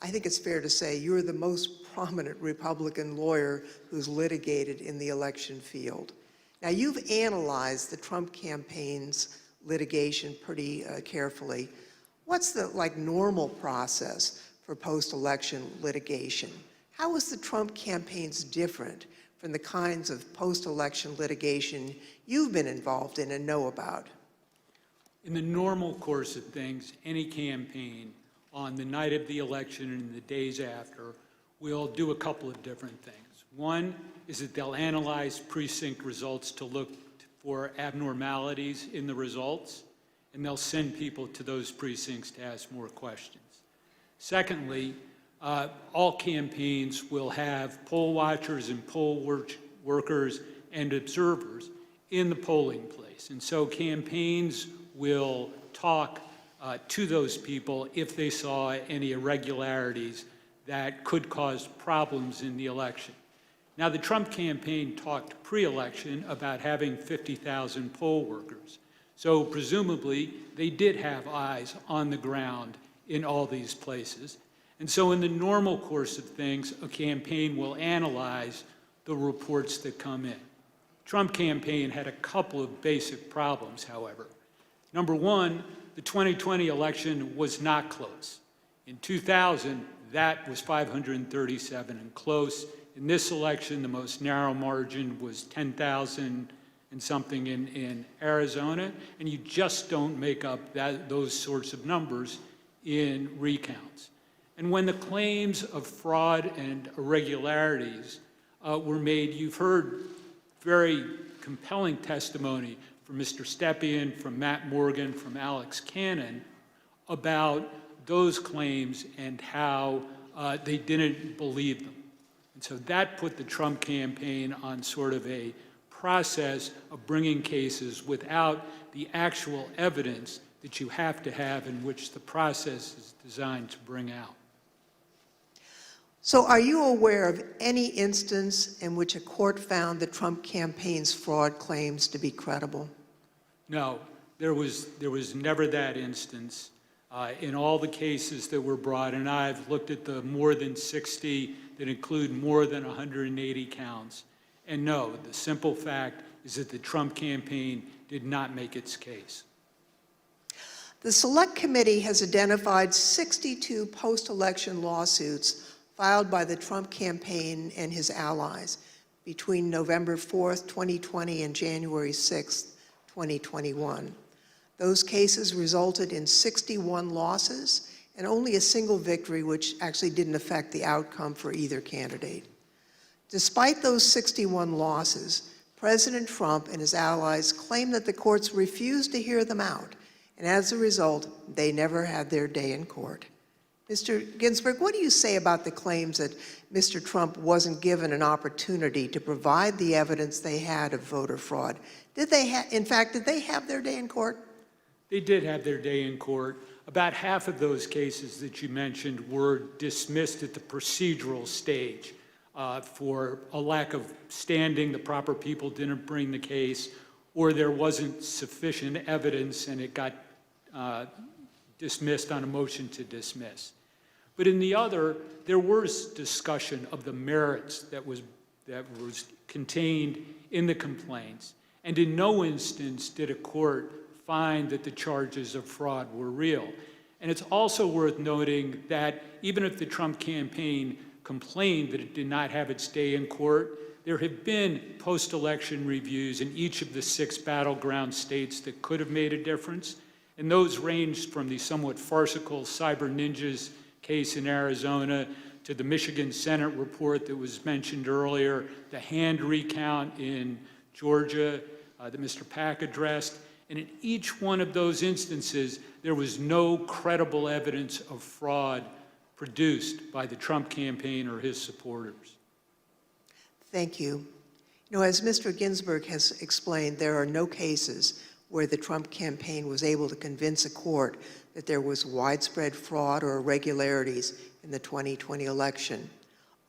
I think it's fair to say you're the most prominent Republican lawyer who's litigated in the election field. Now, you've analyzed the Trump campaign's litigation pretty carefully. What's the normal process for post-election litigation? How is the Trump campaign's different from the kinds of post-election litigation you've been involved in and know about? In the normal course of things, any campaign on the night of the election and the days after will do a couple of different things. One is that they'll analyze precinct results to look for abnormalities in the results, and they'll send people to those precincts to ask more questions. Secondly, all campaigns will have poll watchers and poll workers and observers in the polling place. And so campaigns will talk to those people if they saw any irregularities that could cause problems in the election. Now, the Trump campaign talked pre-election about having 50,000 poll workers. So presumably, they did have eyes on the ground in all these places. And so in the normal course of things, a campaign will analyze the reports that come in. Trump campaign had a couple of basic problems, however. Number one, the 2020 election was not close. In 2000, that was 537 and close. In this election, the most narrow margin was 10,000 and something in Arizona, and you just don't make up those sorts of numbers in recounts. And when the claims of fraud and irregularities were made, you've heard very compelling testimony from Mr. Stepien, from Matt Morgan, from Alex Cannon about those claims and how they didn't believe them. And so that put the Trump campaign on sort of a process of bringing cases without the actual evidence that you have to have in which the process is designed to bring out. So are you aware of any instance in which a court found the Trump campaign's fraud claims to be credible? No, there was never that instance. In all the cases that were brought, and I've looked at the more than 60 that include more than 180 counts, and no, the simple fact is that the Trump campaign did not make its case. The Select Committee has identified 62 post-election lawsuits filed by the Trump campaign and his allies between November 4th, 2020 and January 6th, 2021. Those cases resulted in 61 losses and only a single victory, which actually didn't affect the outcome for either candidate. Despite those 61 losses, President Trump and his allies claim that the courts refused to hear them out, and as a result, they never had their day in court. Mr. Ginsburg, what do you say about the claims that Mr. Trump wasn't given an opportunity to provide the evidence they had of voter fraud? Did they have their day in court? They did have their day in court. About half of those cases that you mentioned were dismissed at the procedural stage for a lack of standing. The proper people didn't bring the case, or there wasn't sufficient evidence and it got dismissed on a motion to dismiss. But in the other, there was discussion of the merits that was contained in the complaints. And in no instance did a court find that the charges of fraud were real. And it's also worth noting that even if the Trump campaign complained that it did not have its day in court, there have been post-election reviews in each of the 6 battleground states that could have made a difference. And those ranged from the somewhat farcical Cyber Ninjas case in Arizona to the Michigan Senate report that was mentioned earlier, the hand recount in Georgia that Mr. Pack addressed. And in each one of those instances, there was no credible evidence of fraud produced by the Trump campaign or his supporters. Thank you. You know, as Mr. Ginsburg has explained, there are no cases where the Trump campaign was able to convince a court that there was widespread fraud or irregularities in the 2020 election.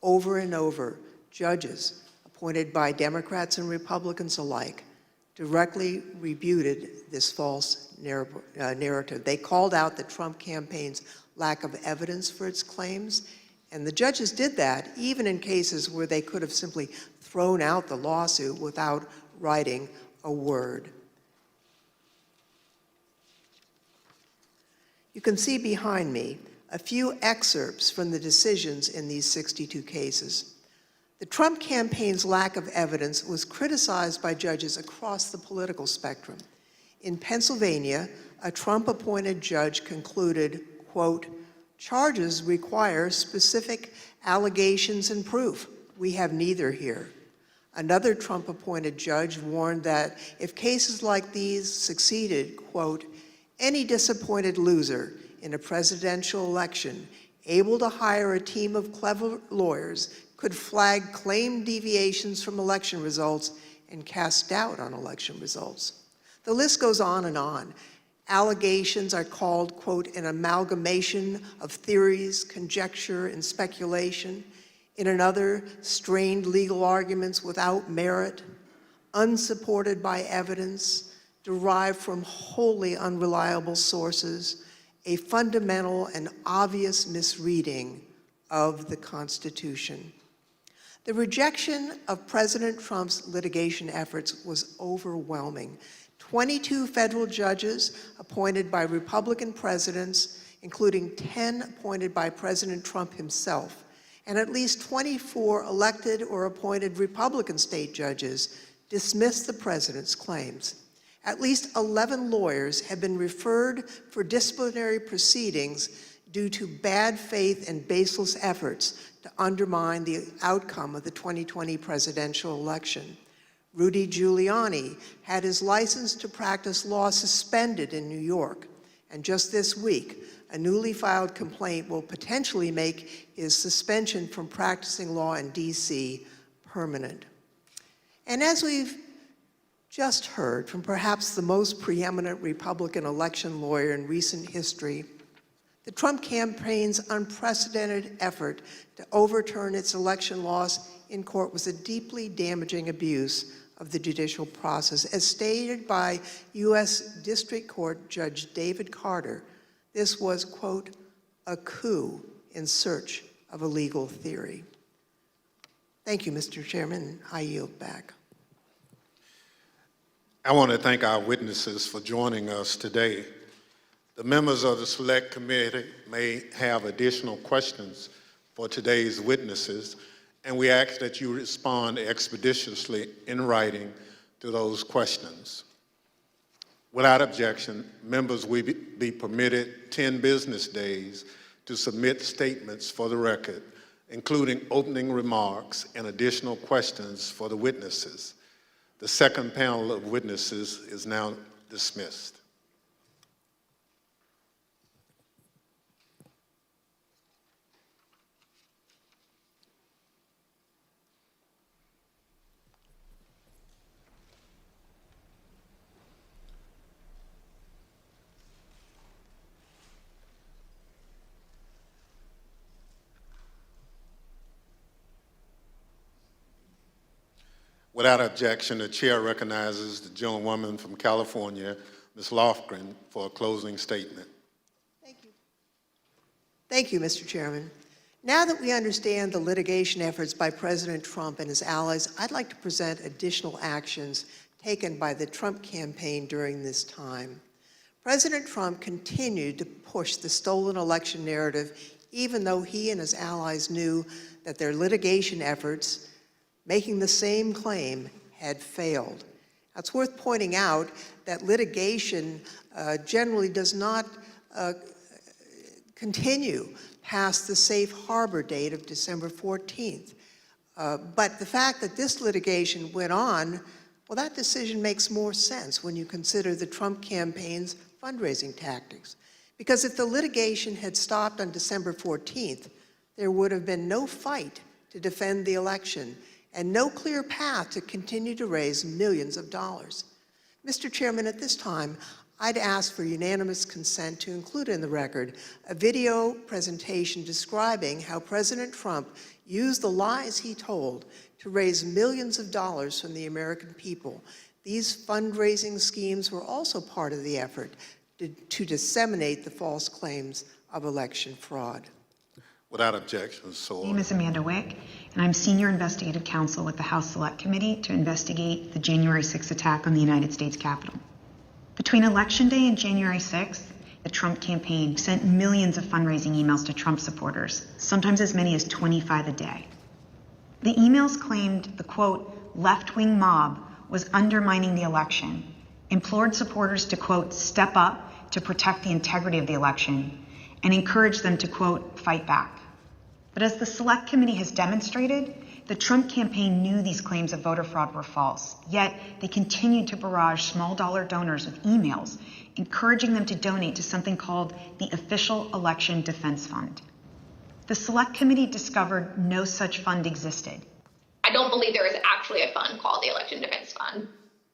Over and over, judges appointed by Democrats and Republicans alike directly refuted this false narrative. They called out the Trump campaign's lack of evidence for its claims, and the judges did that even in cases where they could have simply thrown out the lawsuit without writing a word. You can see behind me a few excerpts from the decisions in these 62 cases. The Trump campaign's lack of evidence was criticized by judges across the political spectrum. In Pennsylvania, a Trump-appointed judge concluded, quote, "Charges require specific allegations and proof. We have neither here." Another Trump-appointed judge warned that if cases like these succeeded, quote, "Any disappointed loser in a presidential election able to hire a team of clever lawyers could flag claimed deviations from election results and cast doubt on election results." The list goes on and on. Allegations are called, quote, "an amalgamation of theories, conjecture, and speculation." In another, strained legal arguments without merit, unsupported by evidence, derived from wholly unreliable sources, a fundamental and obvious misreading of the Constitution. The rejection of President Trump's litigation efforts was overwhelming. 22 federal judges appointed by Republican presidents, including 10 appointed by President Trump himself, and at least 24 elected or appointed Republican state judges dismissed the president's claims. At least 11 lawyers have been referred for disciplinary proceedings due to bad faith and baseless efforts to undermine the outcome of the 2020 presidential election. Rudy Giuliani had his license to practice law suspended in New York, and just this week, a newly filed complaint will potentially make his suspension from practicing law in D.C. permanent. And as we've just heard from perhaps the most preeminent Republican election lawyer in recent history, the Trump campaign's unprecedented effort to overturn its election loss in court was a deeply damaging abuse of the judicial process. As stated by U.S. District Court Judge David Carter, this was, quote, "a coup in search of a legal theory." Thank you, Mr. Chairman. I yield back. I want to thank our witnesses for joining us today. The members of the Select Committee may have additional questions for today's witnesses, and we ask that you respond expeditiously in writing to those questions. Without objection, members will be permitted 10 business days to submit statements for the record, including opening remarks and additional questions for the witnesses. The second panel of witnesses is now dismissed. Without objection, the chair recognizes the gentlewoman from California, Ms. Lofgren, for a closing statement. Thank you, Mr. Chairman. Now that we understand the litigation efforts by President Trump and his allies, I'd like to present additional actions taken by the Trump campaign during this time. President Trump continued to push the stolen election narrative, even though he and his allies knew that their litigation efforts, making the same claim, had failed. Now, it's worth pointing out that litigation generally does not continue past the safe harbor date of December 14th. But the fact that this litigation went on, well, that decision makes more sense when you consider the Trump campaign's fundraising tactics. Because if the litigation had stopped on December 14th, there would have been no fight to defend the election and no clear path to continue to raise millions of dollars. Mr. Chairman, at this time, I'd ask for unanimous consent to include in the record a video presentation describing how President Trump used the lies he told to raise millions of dollars from the American people. These fundraising schemes were also part of the effort to disseminate the false claims of election fraud. Without objection, so My name is Amanda Wick, and I'm Senior Investigative Counsel with the House Select Committee to investigate the January 6th attack on the United States Capitol. Between Election Day and January 6th, the Trump campaign sent millions of fundraising emails to Trump supporters, sometimes as many as 25 a day. The emails claimed the, quote, left-wing mob was undermining the election, implored supporters to, quote, step up to protect the integrity of the election, and encouraged them to, quote, fight back. But as the Select Committee has demonstrated, the Trump campaign knew these claims of voter fraud were false, yet they continued to barrage small-dollar donors with emails, encouraging them to donate to something called the Official Election Defense Fund. The Select Committee discovered no such fund existed. I don't believe there is actually a fund called the Election Defense Fund.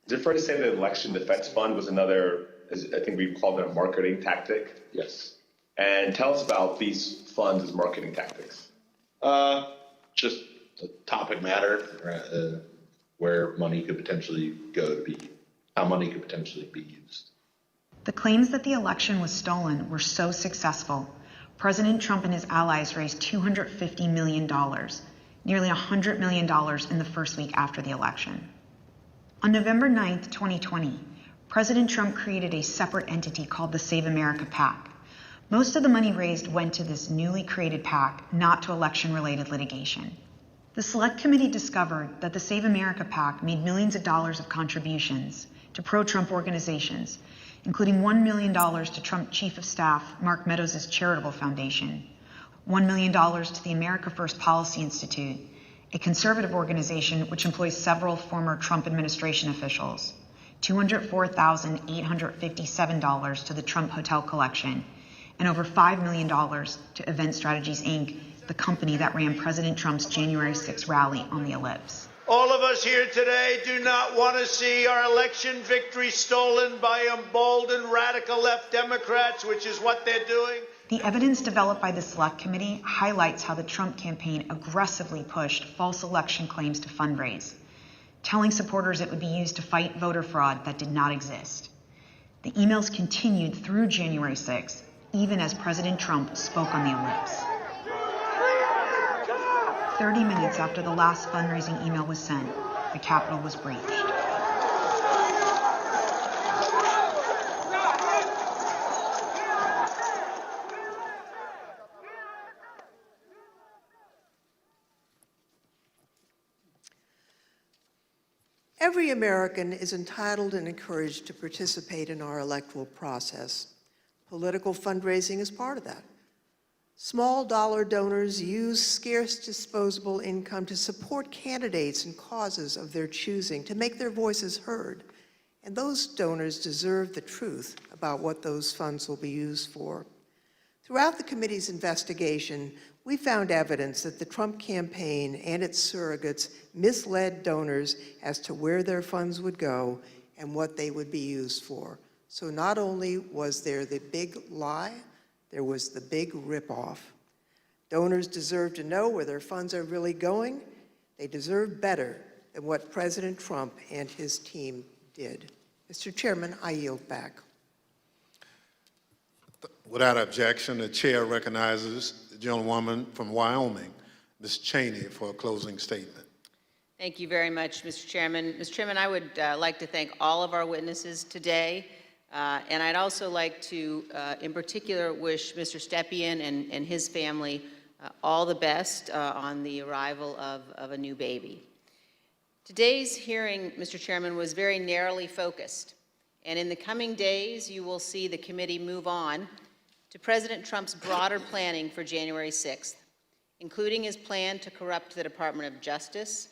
Is it fair to say that the Election Defense Fund was another, I think we called it a marketing tactic? Yes. And tell us about these funds as marketing tactics. Just a topic matter where money could potentially go to be, how money could potentially be used. The claims that the election was stolen were so successful, President Trump and his allies raised $250 million, nearly $100 million in the first week after the election. On November 9th, 2020, President Trump created a separate entity called the Save America PAC. Most of the money raised went to this newly created PAC, not to election-related litigation. The Select Committee discovered that the Save America PAC made millions of dollars of contributions to pro-Trump organizations, including $1 million to Trump Chief of Staff Mark Meadows' charitable foundation, $1 million to the America First Policy Institute, a conservative organization which employs several former Trump administration officials, $204,857 to the Trump Hotel Collection, and over $5 million to Event Strategies, Inc., the company that ran President Trump's January 6th rally on the Ellipse. All of us here today do not want to see our election victory stolen by emboldened radical left Democrats, which is what they're doing. The evidence developed by the Select Committee highlights how the Trump campaign aggressively pushed false election claims to fundraise, telling supporters it would be used to fight voter fraud that did not exist. The emails continued through January 6th, even as President Trump spoke on the Ellipse. 30 minutes after the last fundraising email was sent, the Capitol was breached. Every American is entitled and encouraged to participate in our electoral process. Political fundraising is part of that. Small dollar donors use scarce disposable income to support candidates and causes of their choosing, to make their voices heard. And those donors deserve the truth about what those funds will be used for. Throughout the committee's investigation, we found evidence that the Trump campaign and its surrogates misled donors as to where their funds would go and what they would be used for. So not only was there the big lie, there was the big ripoff. Donors deserve to know where their funds are really going. They deserve better than what President Trump and his team did. Mr. Chairman, I yield back. Without objection, the chair recognizes the gentlewoman from Wyoming, Ms. Cheney, for a closing statement. Thank you very much, Mr. Chairman. Mr. Chairman, I would like to thank all of our witnesses today, and I'd also like to, in particular, wish Mr. Stepien and his family all the best on the arrival of a new baby. Today's hearing, Mr. Chairman, was very narrowly focused, and in the coming days, you will see the committee move on to President Trump's broader planning for January 6th, including his plan to corrupt the Department of Justice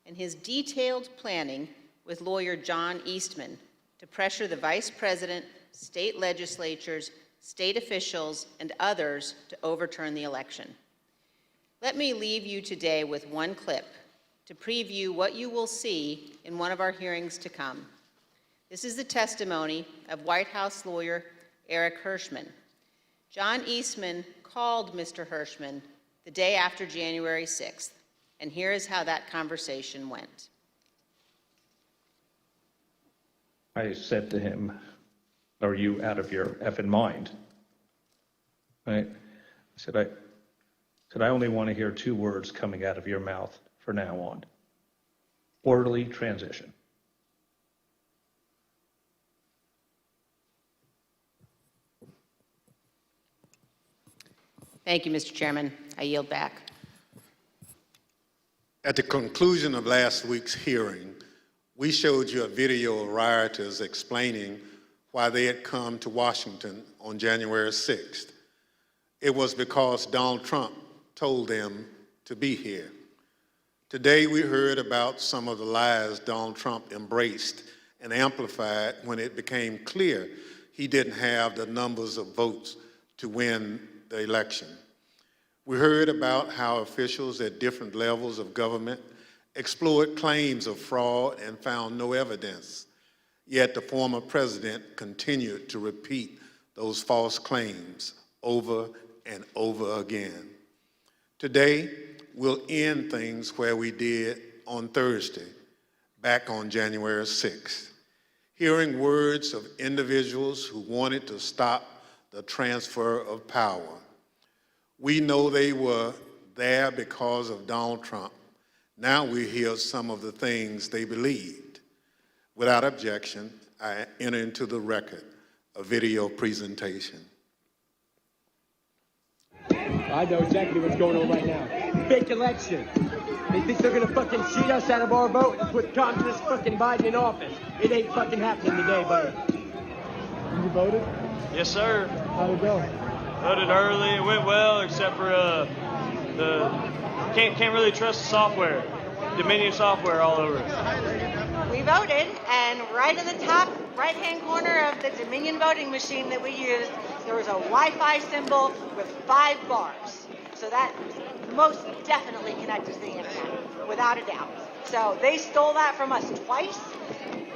and his detailed planning with lawyer John Eastman to pressure the Vice President, state legislatures, state officials, and others to overturn the election. Let me leave you today with one clip to preview what you will see in one of our hearings to come. This is the testimony of White House lawyer Eric Hirschman. John Eastman called Mr. Hirschman the day after January 6th, and here is how that conversation went. I said to him, "Are you out of your effing mind?" Right? I said, I only want to hear two words coming out of your mouth from now on. Orderly transition. Thank you, Mr. Chairman. I yield back. At the conclusion of last week's hearing, we showed you a video of rioters explaining why they had come to Washington on January 6th. It was because Donald Trump told them to be here. Today we heard about some of the lies Donald Trump embraced and amplified when it became clear he didn't have the numbers of votes to win the election. We heard about how officials at different levels of government explored claims of fraud and found no evidence, yet the former president continued to repeat those false claims over and over again. Today, we'll end things where we did on Thursday, back on January 6th, hearing words of individuals who wanted to stop the transfer of power. We know they were there because of Donald Trump. Now we hear some of the things they believed. Without objection, I enter into the record a video presentation. I know exactly what's going on right now. Fake election. They think they're gonna fucking cheat us out of our vote and put communist fucking Biden in office. It ain't fucking happening today, buddy. You voted? Yes, sir. How'd it go? Voted early. It went well, except for the can't really trust the software. Dominion software all over it. We voted, and right in the top right-hand corner of the Dominion voting machine that we used, there was a Wi-Fi symbol with 5 bars. So that most definitely connected to the internet, without a doubt. So they stole that from us twice.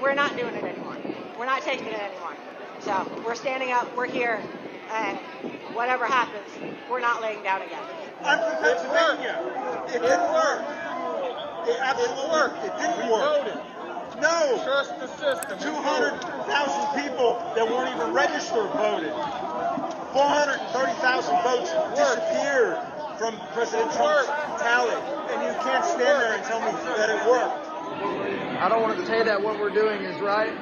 We're not doing it anymore. We're not taking it anymore. So we're standing up, we're here, and whatever happens, we're not laying down again. I'm from Pennsylvania. It didn't work. It absolutely worked. It didn't work. No. Trust the system. 200,000 people that weren't even registered voted. 430,000 votes disappeared from President Trump's tally. And you can't stand there and tell me that it worked. I don't want to say that what we're doing is right.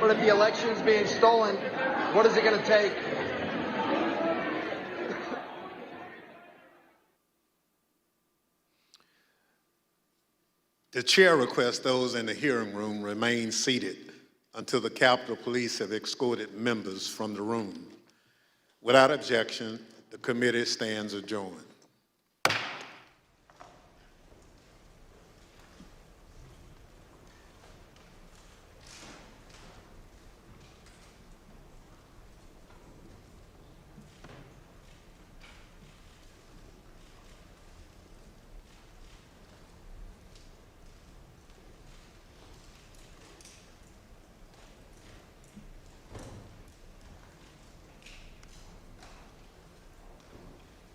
But if the election's being stolen, what is it going to take? The chair requests those in the hearing room remain seated until the Capitol Police have escorted members from the room. Without objection, the committee stands adjourned.